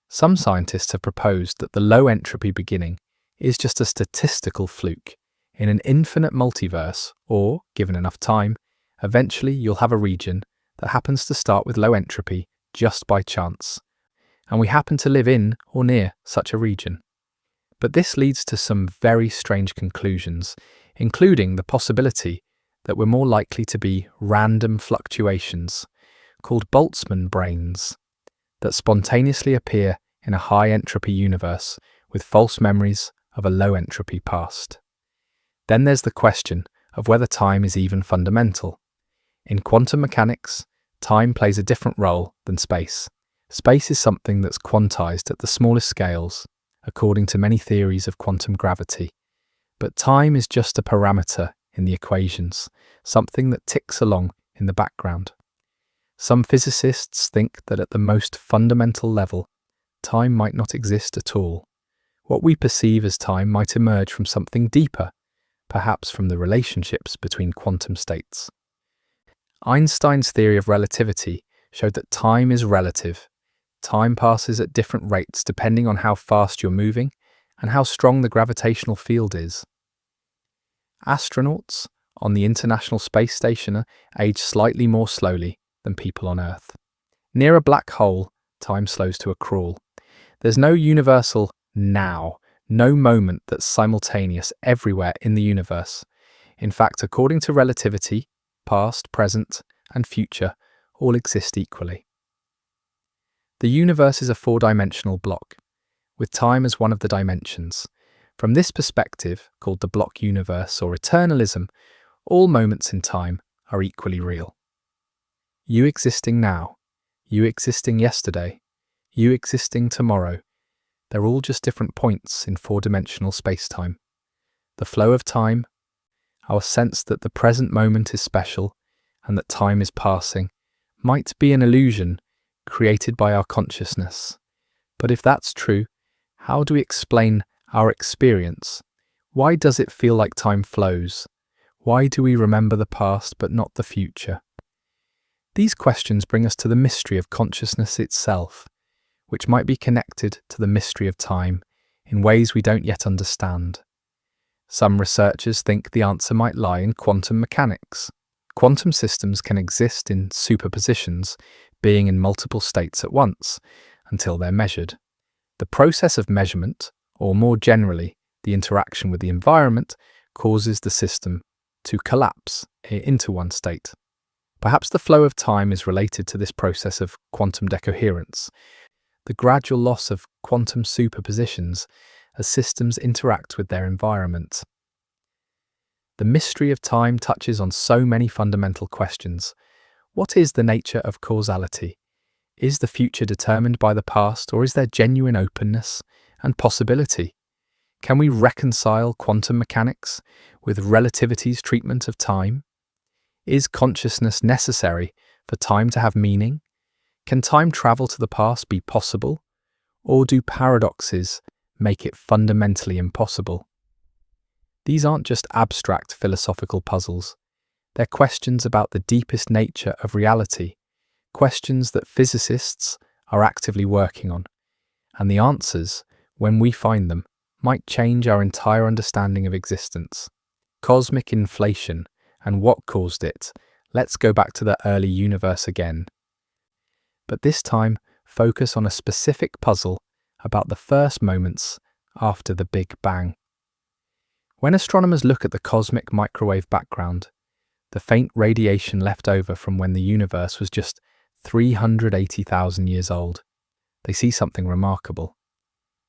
Some scientists have proposed that the low entropy beginning is just a statistical fluke. In an infinite multiverse, or, given enough time, eventually you'll have a region that happens to start with low entropy just by chance, and we happen to live in or near such a region. But this leads to some very strange conclusions, including the possibility that we're more likely to be random fluctuations, called Boltzmann brains, that spontaneously appear in a high-entropy universe with false memories of a low-entropy past. Then there's the question of whether time is even fundamental. In quantum mechanics, time plays a different role than space. Space is something that's quantized at the smallest scales, according to many theories of quantum gravity. But time is just a parameter in the equations, something that ticks along in the background. Some physicists think that at the most fundamental level, time might not exist at all. What we perceive as time might emerge from something deeper, perhaps from the relationships between quantum states. Einstein's theory of relativity showed that time is relative. Time passes at different rates depending on how fast you're moving and how strong the gravitational field is. Astronauts on the International Space Station age slightly more slowly than people on Earth. Near a black hole, time slows to a crawl. There's no universal now, no moment that's simultaneous everywhere in the universe. In fact, according to relativity, past, present, and future all exist equally. The universe is a four-dimensional block, with time as one of the dimensions. From this perspective, called the block universe or eternalism, all moments in time are equally real. You existing now, you existing yesterday, you existing tomorrow, they're all just different points in four-dimensional space-time. The flow of time, our sense that the present moment is special and that time is passing, might be an illusion created by our consciousness. But if that's true, how do we explain our experience? Why does it feel like time flows? Why do we remember the past but not the future? These questions bring us to the mystery of consciousness itself, which might be connected to the mystery of time in ways we don't yet understand. Some researchers think the answer might lie in quantum mechanics. Quantum systems can exist in superpositions, being in multiple states at once, until they're measured. The process of measurement, or more generally, the interaction with the environment, causes the system to collapse into one state. Perhaps the flow of time is related to this process of quantum decoherence, the gradual loss of quantum superpositions as systems interact with their environment. The mystery of time touches on so many fundamental questions. What is the nature of causality? Is the future determined by the past, or is there genuine openness and possibility? Can we reconcile quantum mechanics with relativity's treatment of time? Is consciousness necessary for time to have meaning? Can time travel to the past be possible? Or do paradoxes make it fundamentally impossible? These aren't just abstract philosophical puzzles. They're questions about the deepest nature of reality, questions that physicists are actively working on. And the answers, when we find them, might change our entire understanding of existence. Cosmic inflation and what caused it. Let's go back to the early universe again. But this time, focus on a specific puzzle about the first moments after the Big Bang. When astronomers look at the cosmic microwave background, the faint radiation left over from when the universe was just 380,000 years old, they see something remarkable.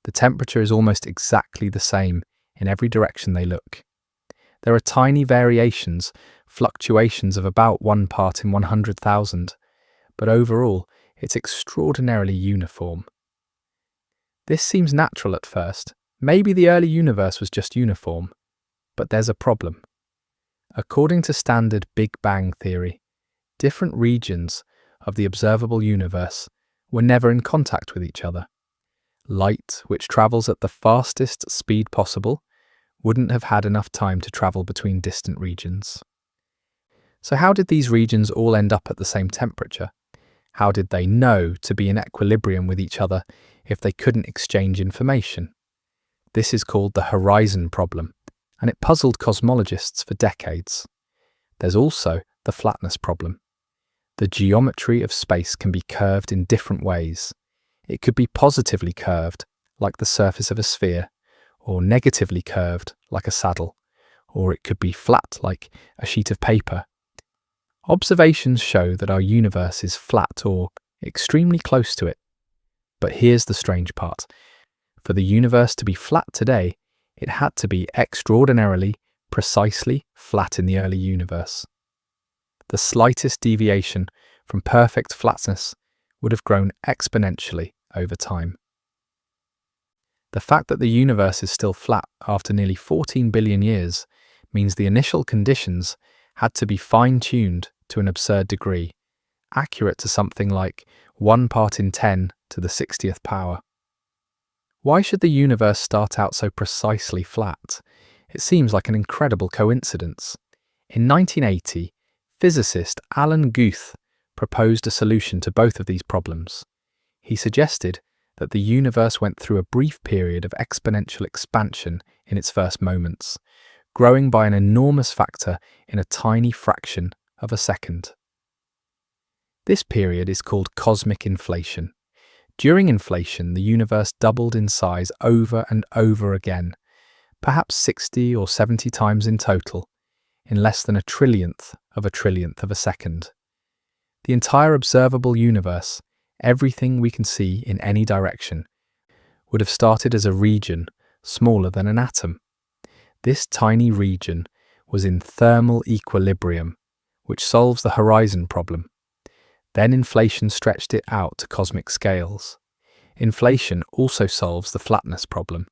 The temperature is almost exactly the same in every direction they look. There are tiny variations, fluctuations of about 1 part in 100,000, but overall, it's extraordinarily uniform. This seems natural at first. Maybe the early universe was just uniform. But there's a problem. According to standard Big Bang theory, different regions of the observable universe were never in contact with each other. Light, which travels at the fastest speed possible, wouldn't have had enough time to travel between distant regions. So how did these regions all end up at the same temperature? How did they know to be in equilibrium with each other if they couldn't exchange information? This is called the horizon problem, and it puzzled cosmologists for decades. There's also the flatness problem. The geometry of space can be curved in different ways. It could be positively curved, like the surface of a sphere, or negatively curved, like a saddle, or it could be flat, like a sheet of paper. Observations show that our universe is flat or extremely close to it. But here's the strange part. For the universe to be flat today, it had to be extraordinarily, precisely flat in the early universe. The slightest deviation from perfect flatness would have grown exponentially over time. The fact that the universe is still flat after nearly 14 billion years means the initial conditions had to be fine-tuned to an absurd degree, accurate to something like 1 part in 10 to the 60th power. Why should the universe start out so precisely flat? It seems like an incredible coincidence. In 1980, physicist Alan Guth proposed a solution to both of these problems. He suggested that the universe went through a brief period of exponential expansion in its first moments, growing by an enormous factor in a tiny fraction of a second. This period is called cosmic inflation. During inflation, the universe doubled in size over and over again, perhaps 60 or 70 times in total, in less than a trillionth of a second. The entire observable universe, everything we can see in any direction, would have started as a region smaller than an atom. This tiny region was in thermal equilibrium, which solves the horizon problem. Then inflation stretched it out to cosmic scales. Inflation also solves the flatness problem.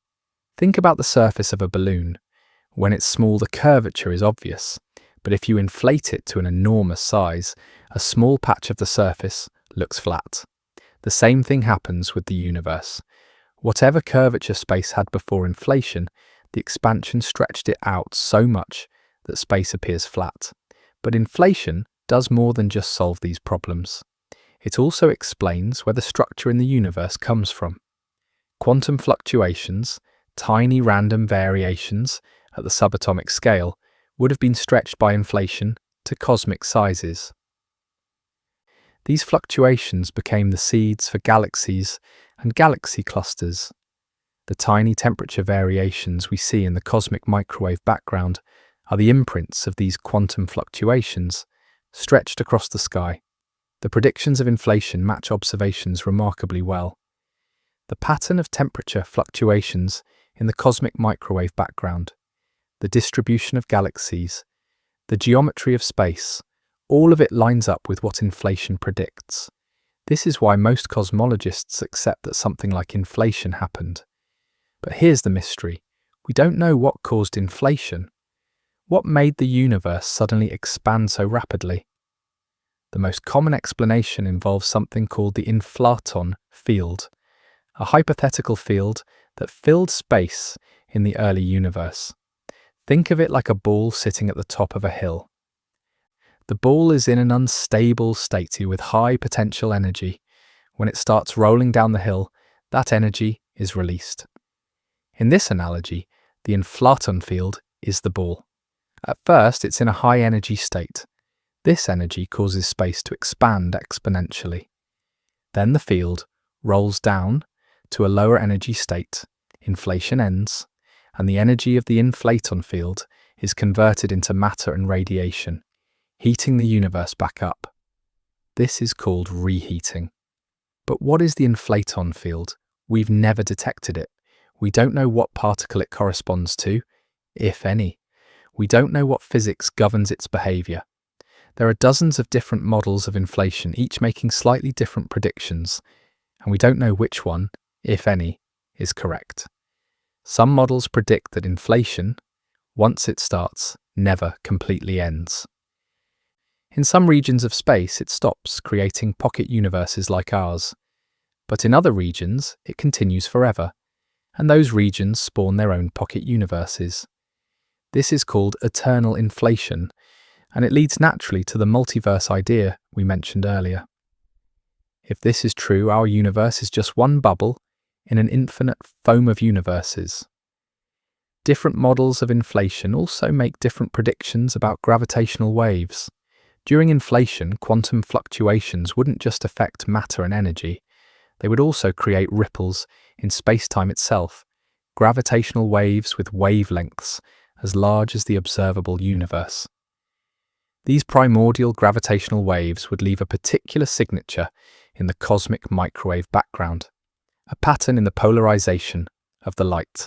Think about the surface of a balloon. When it's small, the curvature is obvious, but if you inflate it to an enormous size, a small patch of the surface looks flat. The same thing happens with the universe. Whatever curvature space had before inflation, the expansion stretched it out so much that space appears flat. But inflation does more than just solve these problems. It also explains where the structure in the universe comes from. Quantum fluctuations, tiny random variations at the subatomic scale, would have been stretched by inflation to cosmic sizes. These fluctuations became the seeds for galaxies and galaxy clusters. The tiny temperature variations we see in the cosmic microwave background are the imprints of these quantum fluctuations, stretched across the sky. The predictions of inflation match observations remarkably well. The pattern of temperature fluctuations in the cosmic microwave background, the distribution of galaxies, the geometry of space, all of it lines up with what inflation predicts. This is why most cosmologists accept that something like inflation happened. But here's the mystery. We don't know what caused inflation. What made the universe suddenly expand so rapidly? The most common explanation involves something called the inflaton field, a hypothetical field that filled space in the early universe. Think of it like a ball sitting at the top of a hill. The ball is in an unstable state with high potential energy. When it starts rolling down the hill, that energy is released. In this analogy, the inflaton field is the ball. At first, it's in a high energy state. This energy causes space to expand exponentially. Then the field rolls down to a lower energy state, inflation ends, and the energy of the inflaton field is converted into matter and radiation, heating the universe back up. This is called reheating. But what is the inflaton field? We've never detected it. We don't know what particle it corresponds to, if any. We don't know what physics governs its behavior. There are dozens of different models of inflation, each making slightly different predictions, and we don't know which one, if any, is correct. Some models predict that inflation, once it starts, never completely ends. In some regions of space, it stops, creating pocket universes like ours. But in other regions, it continues forever, and those regions spawn their own pocket universes. This is called eternal inflation, and it leads naturally to the multiverse idea we mentioned earlier. If this is true, our universe is just one bubble in an infinite foam of universes. Different models of inflation also make different predictions about gravitational waves. During inflation, quantum fluctuations wouldn't just affect matter and energy, they would also create ripples in space-time itself, gravitational waves with wavelengths as large as the observable universe. These primordial gravitational waves would leave a particular signature in the cosmic microwave background, a pattern in the polarization of the light.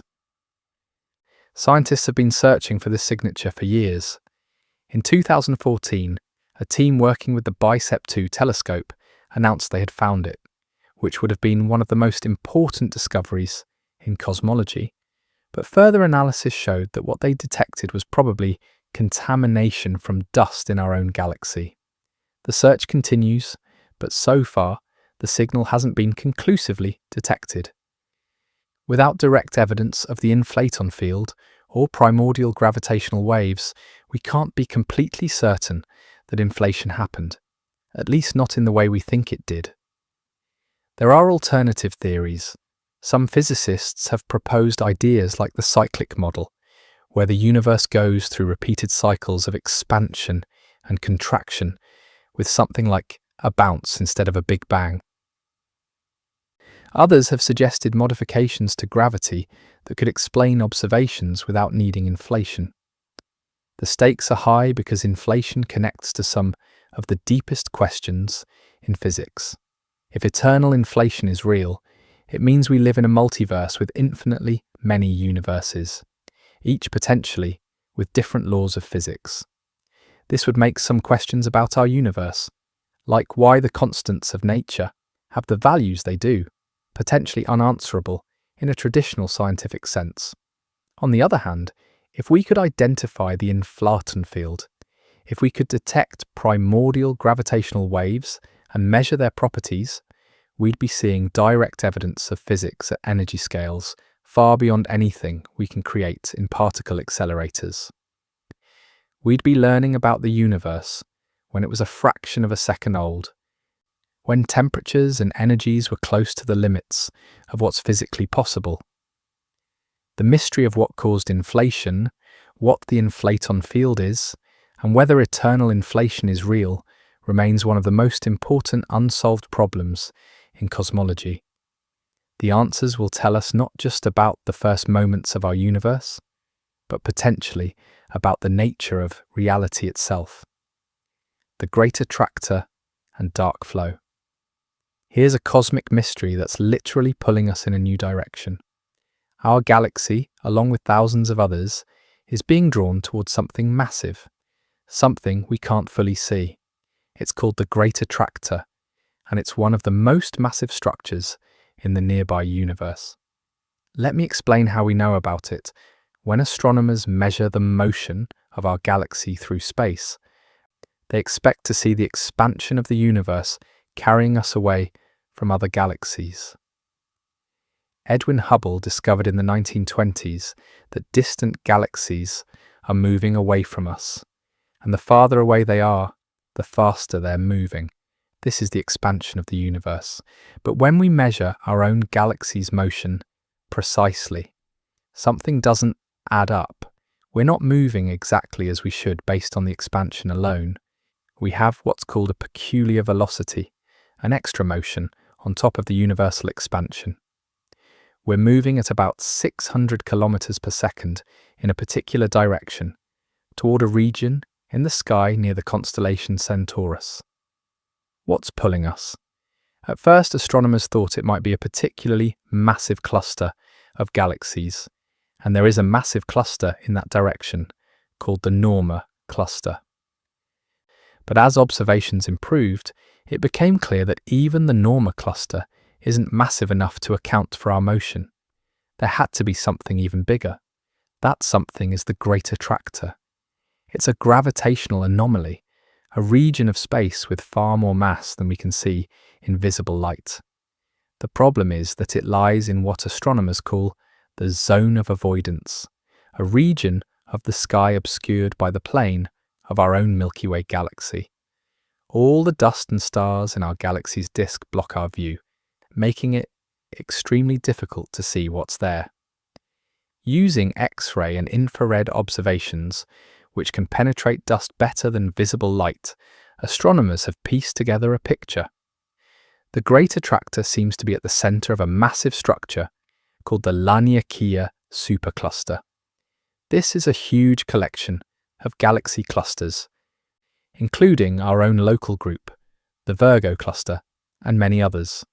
Scientists have been searching for this signature for years. In 2014, a team working with the BICEP 2 telescope announced they had found it, which would have been one of the most important discoveries in cosmology. But further analysis showed that what they detected was probably contamination from dust in our own galaxy. The search continues, but so far, the signal hasn't been conclusively detected. Without direct evidence of the inflaton field or primordial gravitational waves, we can't be completely certain that inflation happened, at least not in the way we think it did. There are alternative theories. Some physicists have proposed ideas like the cyclic model, where the universe goes through repeated cycles of expansion and contraction, with something like a bounce instead of a big bang. Others have suggested modifications to gravity that could explain observations without needing inflation. The stakes are high because inflation connects to some of the deepest questions in physics. If eternal inflation is real, it means we live in a multiverse with infinitely many universes, each potentially with different laws of physics. This would make some questions about our universe, like why the constants of nature have the values they do, potentially unanswerable in a traditional scientific sense. On the other hand, if we could identify the inflaton field, if we could detect primordial gravitational waves and measure their properties, we'd be seeing direct evidence of physics at energy scales far beyond anything we can create in particle accelerators. We'd be learning about the universe when it was a fraction of a second old, when temperatures and energies were close to the limits of what's physically possible. The mystery of what caused inflation, what the inflaton field is, and whether eternal inflation is real remains one of the most important unsolved problems in cosmology. The answers will tell us not just about the first moments of our universe, but potentially about the nature of reality itself, the great attractor and dark flow. Here's a cosmic mystery that's literally pulling us in a new direction. Our galaxy, along with thousands of others, is being drawn towards something massive, something we can't fully see. It's called the Great Attractor, and it's one of the most massive structures in the nearby universe. Let me explain how we know about it. When astronomers measure the motion of our galaxy through space, they expect to see the expansion of the universe carrying us away from other galaxies. Edwin Hubble discovered in the 1920s that distant galaxies are moving away from us, and the farther away they are, the faster they're moving. This is the expansion of the universe. But when we measure our own galaxy's motion precisely, something doesn't add up. We're not moving exactly as we should based on the expansion alone. We have what's called a peculiar velocity, an extra motion on top of the universal expansion. We're moving at about 600 kilometers per second in a particular direction toward a region in the sky near the constellation Centaurus. What's pulling us? At first, astronomers thought it might be a particularly massive cluster of galaxies, and there is a massive cluster in that direction called the Norma cluster. But as observations improved, it became clear that even the Norma cluster isn't massive enough to account for our motion. There had to be something even bigger. That something is the Great Attractor. It's a gravitational anomaly, a region of space with far more mass than we can see in visible light. The problem is that it lies in what astronomers call the zone of avoidance, a region of the sky obscured by the plane of our own Milky Way galaxy. All the dust and stars in our galaxy's disk block our view, making it extremely difficult to see what's there. Using X-ray and infrared observations, which can penetrate dust better than visible light, astronomers have pieced together a picture. The Great Attractor seems to be at the center of a massive structure called the Laniakea supercluster. This is a huge collection of galaxy clusters, including our own local group, the Virgo cluster, and many others.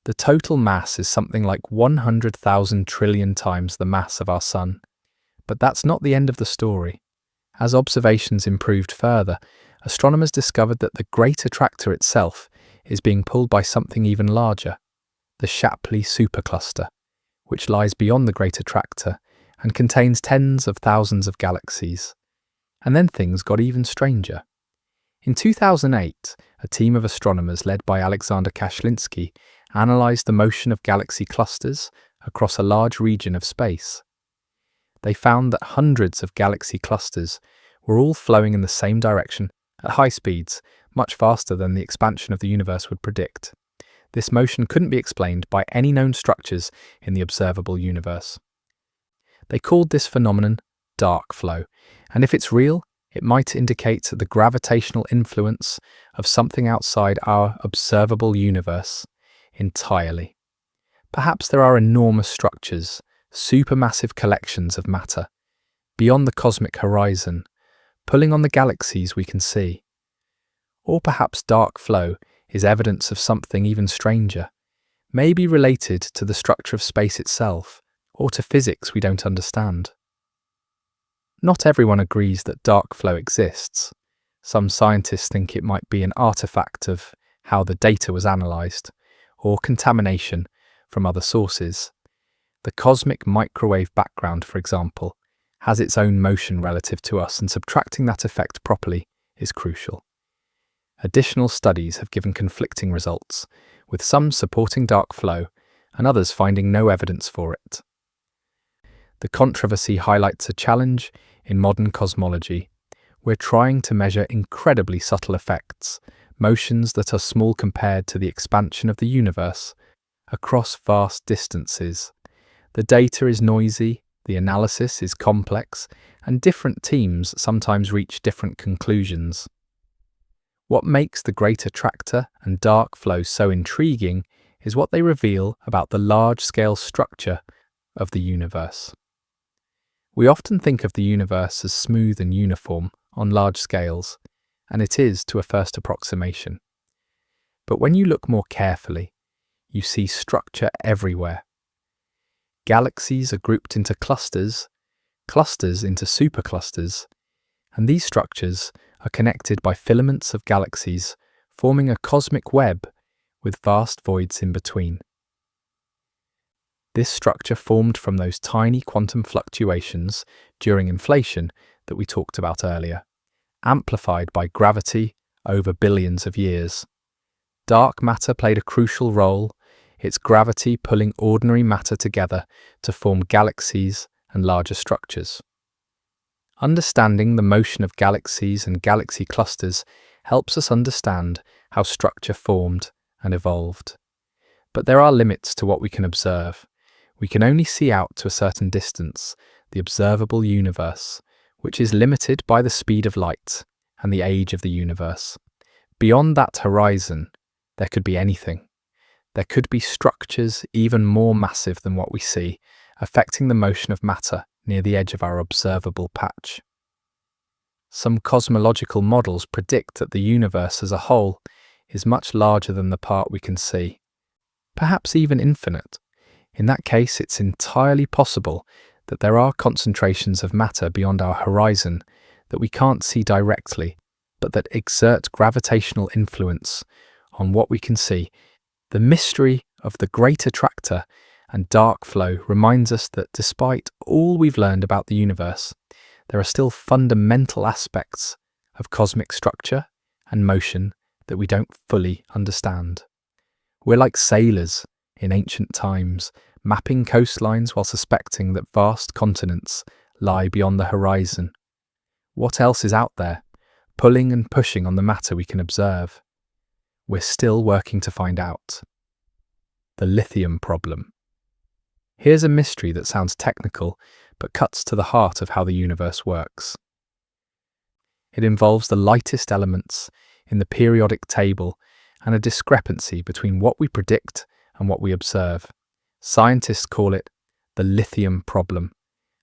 The total mass is something like 100,000 trillion times the mass of our Sun. But that's not the end of the story. As observations improved further, astronomers discovered that the Great Attractor itself is being pulled by something even larger, the Shapley supercluster, which lies beyond the Great Attractor and contains tens of thousands of galaxies. And then things got even stranger. In 2008, a team of astronomers led by Alexander Kashlinsky analysed the motion of galaxy clusters across a large region of space. They found that hundreds of galaxy clusters were all flowing in the same direction at high speeds, much faster than the expansion of the universe would predict. This motion couldn't be explained by any known structures in the observable universe. They called this phenomenon dark flow, and if it's real, it might indicate the gravitational influence of something outside our observable universe entirely. Perhaps there are enormous structures, supermassive collections of matter, beyond the cosmic horizon, pulling on the galaxies we can see. Or perhaps dark flow is evidence of something even stranger, maybe related to the structure of space itself, or to physics we don't understand. Not everyone agrees that dark flow exists. Some scientists think it might be an artifact of how the data was analysed, or contamination from other sources. The cosmic microwave background, for example, has its own motion relative to us, and subtracting that effect properly is crucial. Additional studies have given conflicting results, with some supporting dark flow and others finding no evidence for it. The controversy highlights a challenge in modern cosmology. We're trying to measure incredibly subtle effects, motions that are small compared to the expansion of the universe, across vast distances. The data is noisy, the analysis is complex, and different teams sometimes reach different conclusions. What makes the Great Attractor and dark flow so intriguing is what they reveal about the large-scale structure of the universe. We often think of the universe as smooth and uniform on large scales, and it is to a first approximation. But when you look more carefully, you see structure everywhere. Galaxies are grouped into clusters, clusters into superclusters, and these structures are connected by filaments of galaxies, forming a cosmic web with vast voids in between. This structure formed from those tiny quantum fluctuations during inflation that we talked about earlier, amplified by gravity over billions of years. Dark matter played a crucial role, its gravity pulling ordinary matter together to form galaxies and larger structures. Understanding the motion of galaxies and galaxy clusters helps us understand how structure formed and evolved. But there are limits to what we can observe. We can only see out to a certain distance, the observable universe, which is limited by the speed of light and the age of the universe. Beyond that horizon, there could be anything. There could be structures even more massive than what we see, affecting the motion of matter near the edge of our observable patch. Some cosmological models predict that the universe as a whole is much larger than the part we can see, perhaps even infinite. In that case, it's entirely possible that there are concentrations of matter beyond our horizon that we can't see directly, but that exert gravitational influence on what we can see. The mystery of the great attractor and dark flow reminds us that despite all we've learned about the universe, there are still fundamental aspects of cosmic structure and motion that we don't fully understand. We're like sailors in ancient times, mapping coastlines while suspecting that vast continents lie beyond the horizon. What else is out there, pulling and pushing on the matter we can observe? We're still working to find out. The lithium problem. Here's a mystery that sounds technical, but cuts to the heart of how the universe works. It involves the lightest elements in the periodic table and a discrepancy between what we predict and what we observe. Scientists call it the lithium problem,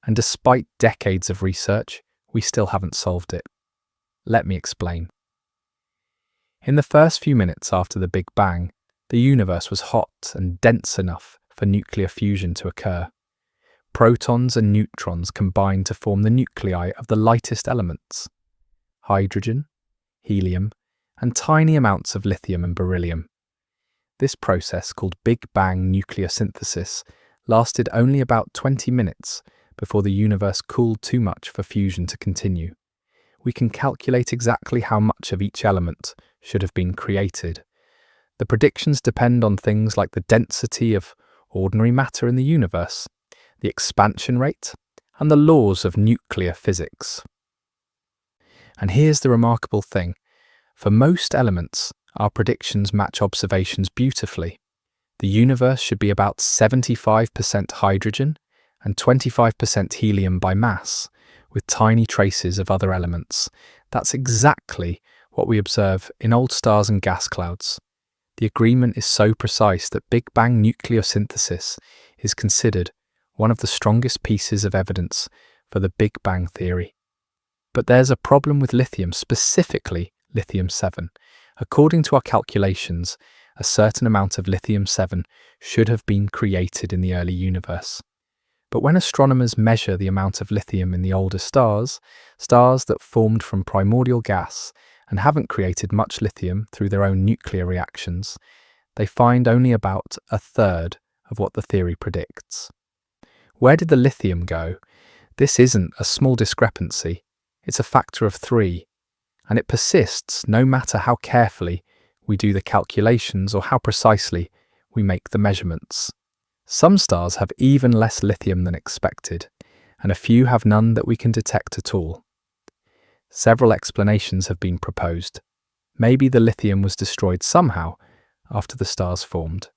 and despite decades of research, we still haven't solved it. Let me explain. In the first few minutes after the Big Bang, the universe was hot and dense enough for nuclear fusion to occur. Protons and neutrons combined to form the nuclei of the lightest elements: hydrogen, helium, and tiny amounts of lithium and beryllium. This process, called Big Bang nucleosynthesis, lasted only about 20 minutes before the universe cooled too much for fusion to continue. We can calculate exactly how much of each element should have been created. The predictions depend on things like the density of ordinary matter in the universe, the expansion rate, and the laws of nuclear physics. And here's the remarkable thing. For most elements, our predictions match observations beautifully. The universe should be about 75% hydrogen and 25% helium by mass, with tiny traces of other elements. That's exactly what we observe in old stars and gas clouds. The agreement is so precise that Big Bang nucleosynthesis is considered one of the strongest pieces of evidence for the Big Bang theory. But there's a problem with lithium, specifically lithium-7. According to our calculations, a certain amount of lithium-7 should have been created in the early universe. But when astronomers measure the amount of lithium in the older stars, stars that formed from primordial gas and haven't created much lithium through their own nuclear reactions, they find only about a third of what the theory predicts. Where did the lithium go? This isn't a small discrepancy, it's a factor of 3, and it persists no matter how carefully we do the calculations or how precisely we make the measurements. Some stars have even less lithium than expected, and a few have none that we can detect at all. Several explanations have been proposed. Maybe the lithium was destroyed somehow after the stars formed.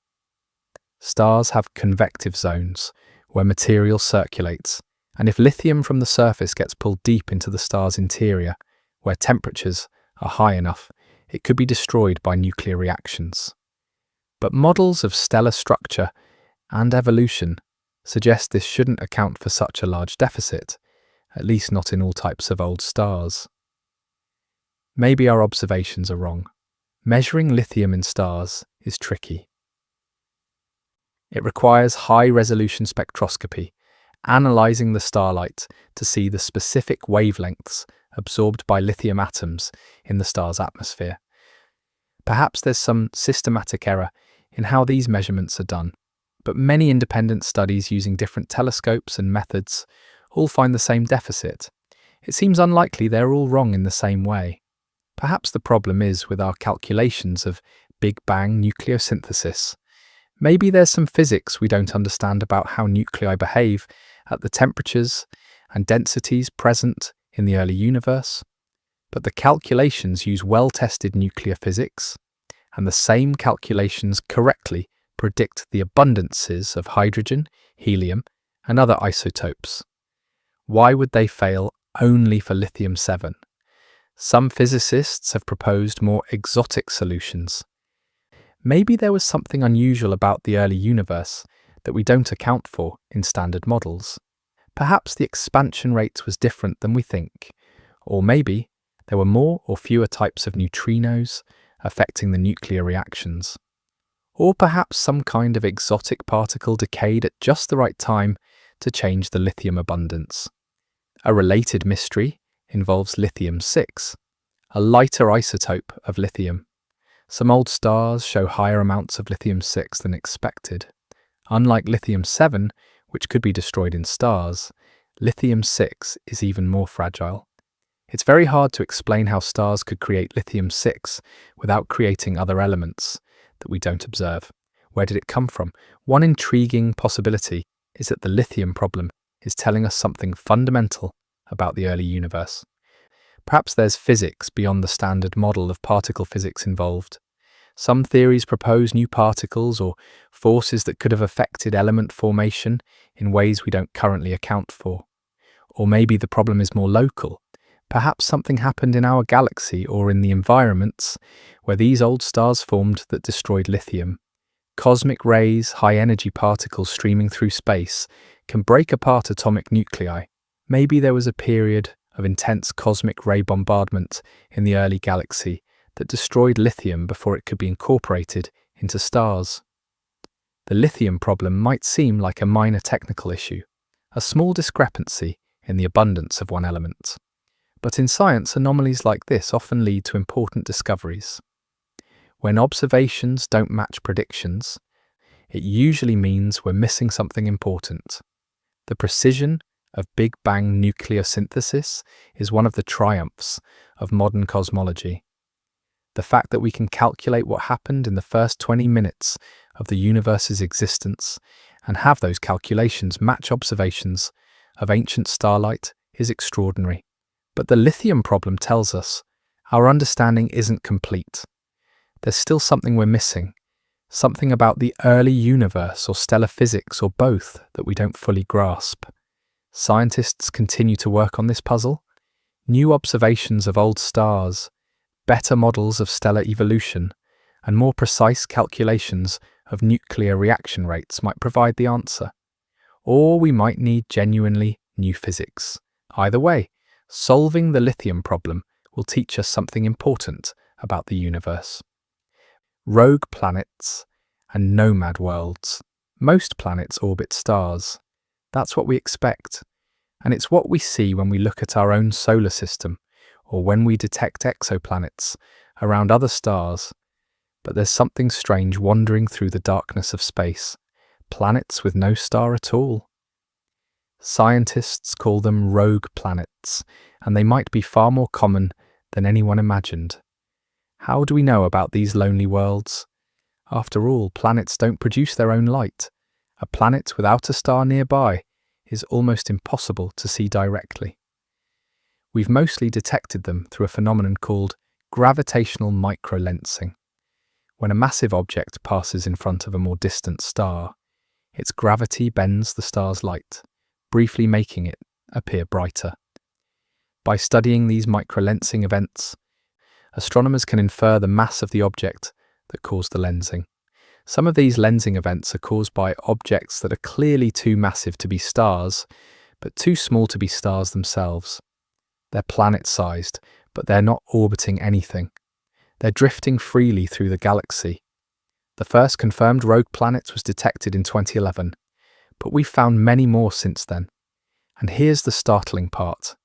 Stars have convective zones where material circulates, and if lithium from the surface gets pulled deep into the star's interior, where temperatures are high enough, it could be destroyed by nuclear reactions. But models of stellar structure and evolution suggest this shouldn't account for such a large deficit, at least not in all types of old stars. Maybe our observations are wrong. Measuring lithium in stars is tricky. It requires high-resolution spectroscopy, analysing the starlight to see the specific wavelengths absorbed by lithium atoms in the star's atmosphere. Perhaps there's some systematic error in how these measurements are done, but many independent studies using different telescopes and methods all find the same deficit. It seems unlikely they're all wrong in the same way. Perhaps the problem is with our calculations of Big Bang nucleosynthesis. Maybe there's some physics we don't understand about how nuclei behave at the temperatures and densities present in the early universe. But the calculations use well-tested nuclear physics, and the same calculations correctly predict the abundances of hydrogen, helium, and other isotopes. Why would they fail only for lithium-7? Some physicists have proposed more exotic solutions. Maybe there was something unusual about the early universe that we don't account for in standard models. Perhaps the expansion rate was different than we think, or maybe there were more or fewer types of neutrinos affecting the nuclear reactions. Or perhaps some kind of exotic particle decayed at just the right time to change the lithium abundance. A related mystery involves lithium-6, a lighter isotope of lithium. Some old stars show higher amounts of lithium-6 than expected. Unlike lithium-7, which could be destroyed in stars, lithium-6 is even more fragile. It's very hard to explain how stars could create lithium-6 without creating other elements that we don't observe. Where did it come from? One intriguing possibility is that the lithium problem is telling us something fundamental about the early universe. Perhaps there's physics beyond the standard model of particle physics involved. Some theories propose new particles or forces that could have affected element formation in ways we don't currently account for. Or maybe the problem is more local. Perhaps something happened in our galaxy or in the environments where these old stars formed that destroyed lithium. Cosmic rays, high-energy particles streaming through space, can break apart atomic nuclei. Maybe there was a period of intense cosmic ray bombardment in the early galaxy that destroyed lithium before it could be incorporated into stars. The lithium problem might seem like a minor technical issue, a small discrepancy in the abundance of one element. But in science, anomalies like this often lead to important discoveries. When observations don't match predictions, it usually means we're missing something important. The precision of Big Bang nucleosynthesis is one of the triumphs of modern cosmology. The fact that we can calculate what happened in the first 20 minutes of the universe's existence and have those calculations match observations of ancient starlight is extraordinary. But the lithium problem tells us our understanding isn't complete. There's still something we're missing, something about the early universe or stellar physics or both that we don't fully grasp. Scientists continue to work on this puzzle. New observations of old stars, better models of stellar evolution, and more precise calculations of nuclear reaction rates might provide the answer. Or we might need genuinely new physics. Either way, solving the lithium problem will teach us something important about the universe. Rogue planets and nomad worlds. Most planets orbit stars. That's what we expect. And it's what we see when we look at our own solar system or when we detect exoplanets around other stars. But there's something strange wandering through the darkness of space. Planets with no star at all. Scientists call them rogue planets, and they might be far more common than anyone imagined. How do we know about these lonely worlds? After all, planets don't produce their own light. A planet without a star nearby is almost impossible to see directly. We've mostly detected them through a phenomenon called gravitational microlensing. When a massive object passes in front of a more distant star, its gravity bends the star's light, briefly making it appear brighter. By studying these microlensing events, astronomers can infer the mass of the object that caused the lensing. Some of these lensing events are caused by objects that are clearly too massive to be stars, but too small to be stars themselves. They're planet-sized, but they're not orbiting anything. They're drifting freely through the galaxy. The first confirmed rogue planet was detected in 2011, but we've found many more since then. And here's the startling part.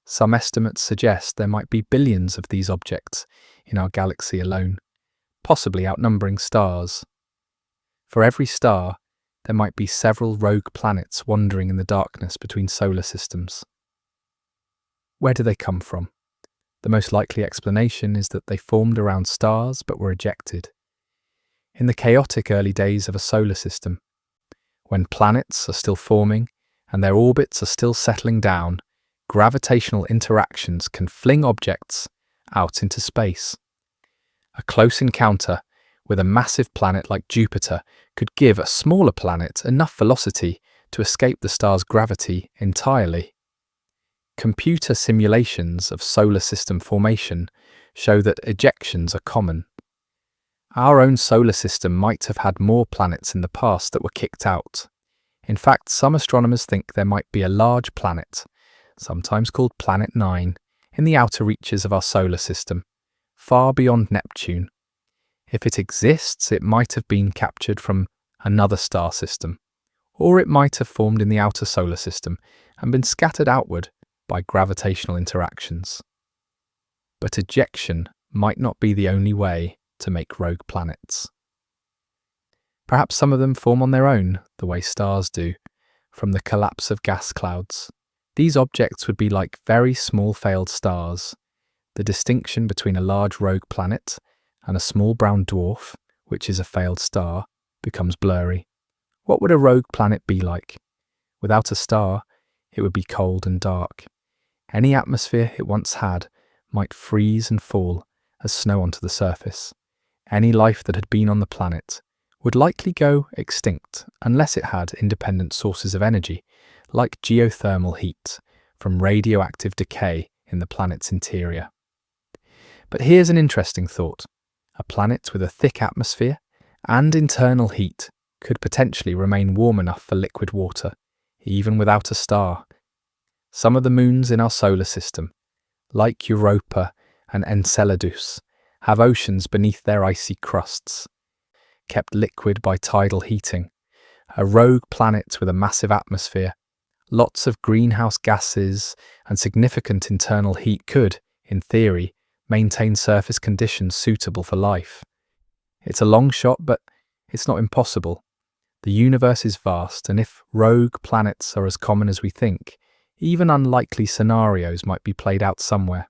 Some estimates suggest there might be billions of these objects in our galaxy alone, possibly outnumbering stars. For every star, there might be several rogue planets wandering in the darkness between solar systems. Where do they come from? The most likely explanation is that they formed around stars but were ejected. In the chaotic early days of a solar system, when planets are still forming and their orbits are still settling down, gravitational interactions can fling objects out into space. A close encounter with a massive planet like Jupiter could give a smaller planet enough velocity to escape the star's gravity entirely. Computer simulations of solar system formation show that ejections are common. Our own solar system might have had more planets in the past that were kicked out. In fact, some astronomers think there might be a large planet, sometimes called Planet 9, in the outer reaches of our solar system, far beyond Neptune. If it exists, it might have been captured from another star system, or it might have formed in the outer solar system and been scattered outward by gravitational interactions. But ejection might not be the only way to make rogue planets. Perhaps some of them form on their own, the way stars do, from the collapse of gas clouds. These objects would be like very small failed stars. The distinction between a large rogue planet and a small brown dwarf, which is a failed star, becomes blurry. What would a rogue planet be like? Without a star, it would be cold and dark. Any atmosphere it once had might freeze and fall as snow onto the surface. Any life that had been on the planet would likely go extinct unless it had independent sources of energy, like geothermal heat from radioactive decay in the planet's interior. But here's an interesting thought. A planet with a thick atmosphere and internal heat could potentially remain warm enough for liquid water, even without a star. Some of the moons in our solar system, like Europa and Enceladus, have oceans beneath their icy crusts, kept liquid by tidal heating. A rogue planet with a massive atmosphere, lots of greenhouse gases, and significant internal heat could, in theory, maintain surface conditions suitable for life. It's a long shot, but it's not impossible. The universe is vast, and if rogue planets are as common as we think, even unlikely scenarios might be played out somewhere.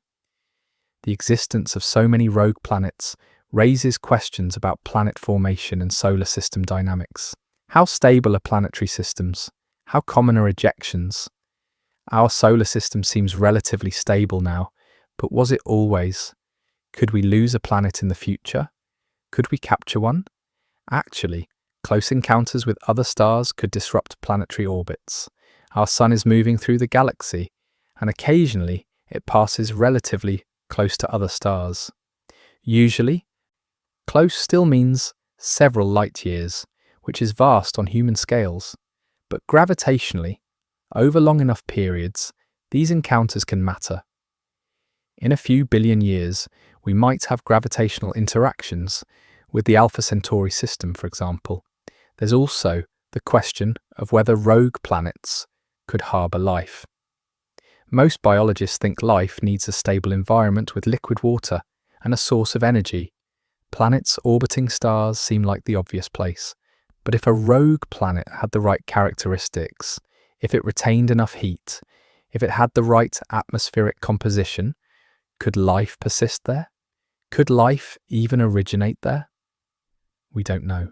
The existence of so many rogue planets raises questions about planet formation and solar system dynamics. How stable are planetary systems? How common are ejections? Our solar system seems relatively stable now, but was it always? Could we lose a planet in the future? Could we capture one? Actually, close encounters with other stars could disrupt planetary orbits. Our sun is moving through the galaxy, and occasionally it passes relatively close to other stars. Usually, close still means several light years, which is vast on human scales. But gravitationally, over long enough periods, these encounters can matter. In a few billion years, we might have gravitational interactions with the Alpha Centauri system, for example. There's also the question of whether rogue planets could harbour life. Most biologists think life needs a stable environment with liquid water and a source of energy. Planets orbiting stars seem like the obvious place. But if a rogue planet had the right characteristics, if it retained enough heat, if it had the right atmospheric composition, could life persist there? Could life even originate there? We don't know.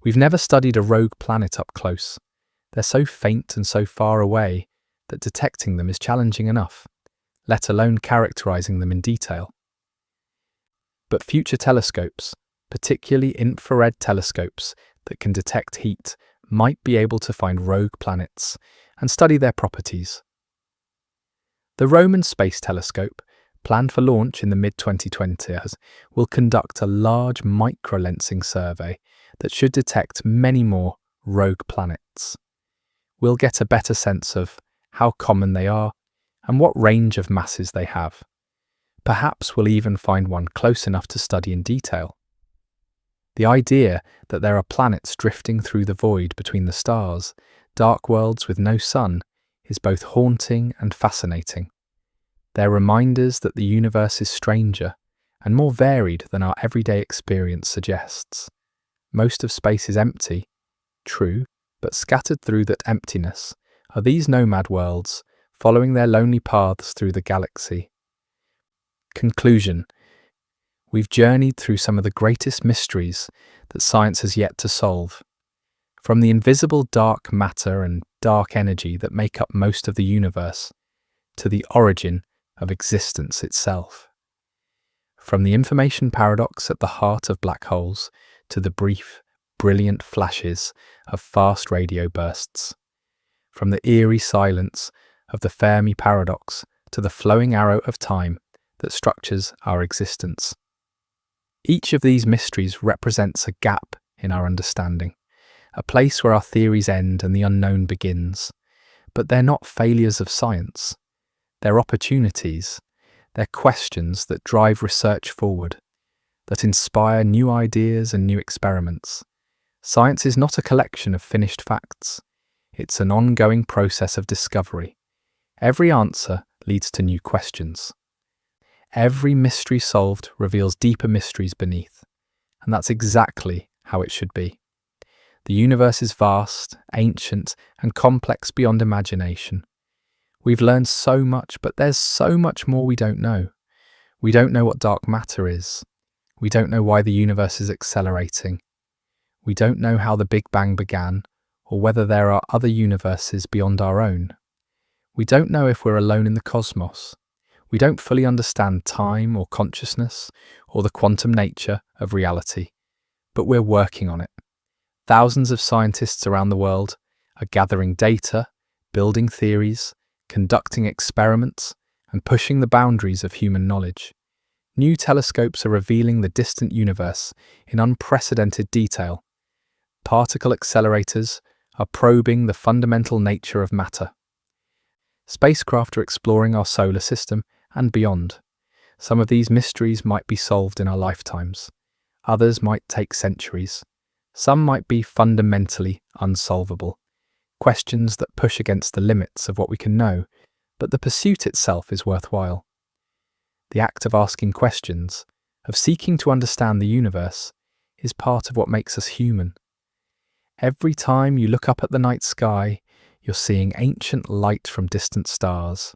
We've never studied a rogue planet up close. They're so faint and so far away that detecting them is challenging enough, let alone characterizing them in detail. But future telescopes, particularly infrared telescopes that can detect heat, might be able to find rogue planets and study their properties. The Roman Space Telescope, planned for launch in the mid-2020s, will conduct a large microlensing survey that should detect many more rogue planets. We'll get a better sense of how common they are and what range of masses they have. Perhaps we'll even find one close enough to study in detail. The idea that there are planets drifting through the void between the stars, dark worlds with no sun, is both haunting and fascinating. They're reminders that the universe is stranger and more varied than our everyday experience suggests. Most of space is empty, true, but scattered through that emptiness are these nomad worlds, following their lonely paths through the galaxy. Conclusion. We've journeyed through some of the greatest mysteries that science has yet to solve. From the invisible dark matter and dark energy that make up most of the universe, to the origin of existence itself. From the information paradox at the heart of black holes, to the brief, brilliant flashes of fast radio bursts. From the eerie silence of the Fermi paradox to the flowing arrow of time that structures our existence. Each of these mysteries represents a gap in our understanding, a place where our theories end and the unknown begins. But they're not failures of science. They're opportunities. They're questions that drive research forward, that inspire new ideas and new experiments. Science is not a collection of finished facts. It's an ongoing process of discovery. Every answer leads to new questions. Every mystery solved reveals deeper mysteries beneath, and that's exactly how it should be. The universe is vast, ancient, and complex beyond imagination. We've learned so much, but there's so much more we don't know. We don't know what dark matter is. We don't know why the universe is accelerating. We don't know how the Big Bang began, or whether there are other universes beyond our own. We don't know if we're alone in the cosmos. We don't fully understand time or consciousness, or the quantum nature of reality. But we're working on it. Thousands of scientists around the world are gathering data, building theories, conducting experiments, and pushing the boundaries of human knowledge. New telescopes are revealing the distant universe in unprecedented detail. Particle accelerators are probing the fundamental nature of matter. Spacecraft are exploring our solar system and beyond. Some of these mysteries might be solved in our lifetimes. Others might take centuries. Some might be fundamentally unsolvable. Questions that push against the limits of what we can know, but the pursuit itself is worthwhile. The act of asking questions, of seeking to understand the universe, is part of what makes us human. Every time you look up at the night sky, you're seeing ancient light from distant stars.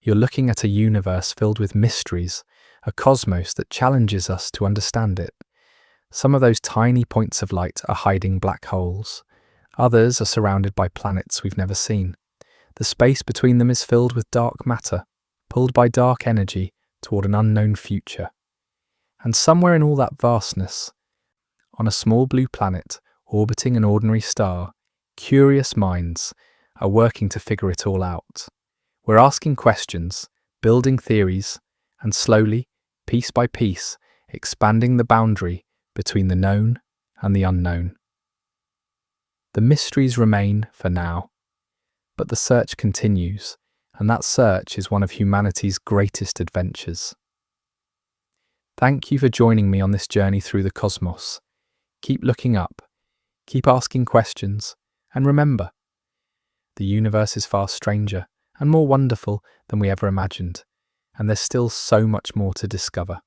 You're looking at a universe filled with mysteries, a cosmos that challenges us to understand it. Some of those tiny points of light are hiding black holes. Others are surrounded by planets we've never seen. The space between them is filled with dark matter, pulled by dark energy toward an unknown future. And somewhere in all that vastness, on a small blue planet orbiting an ordinary star, curious minds are working to figure it all out. We're asking questions, building theories, and slowly, piece by piece, expanding the boundary between the known and the unknown. The mysteries remain for now, but the search continues, and that search is one of humanity's greatest adventures. Thank you for joining me on this journey through the cosmos. Keep looking up, keep asking questions, and remember, the universe is far stranger and more wonderful than we ever imagined, and there's still so much more to discover.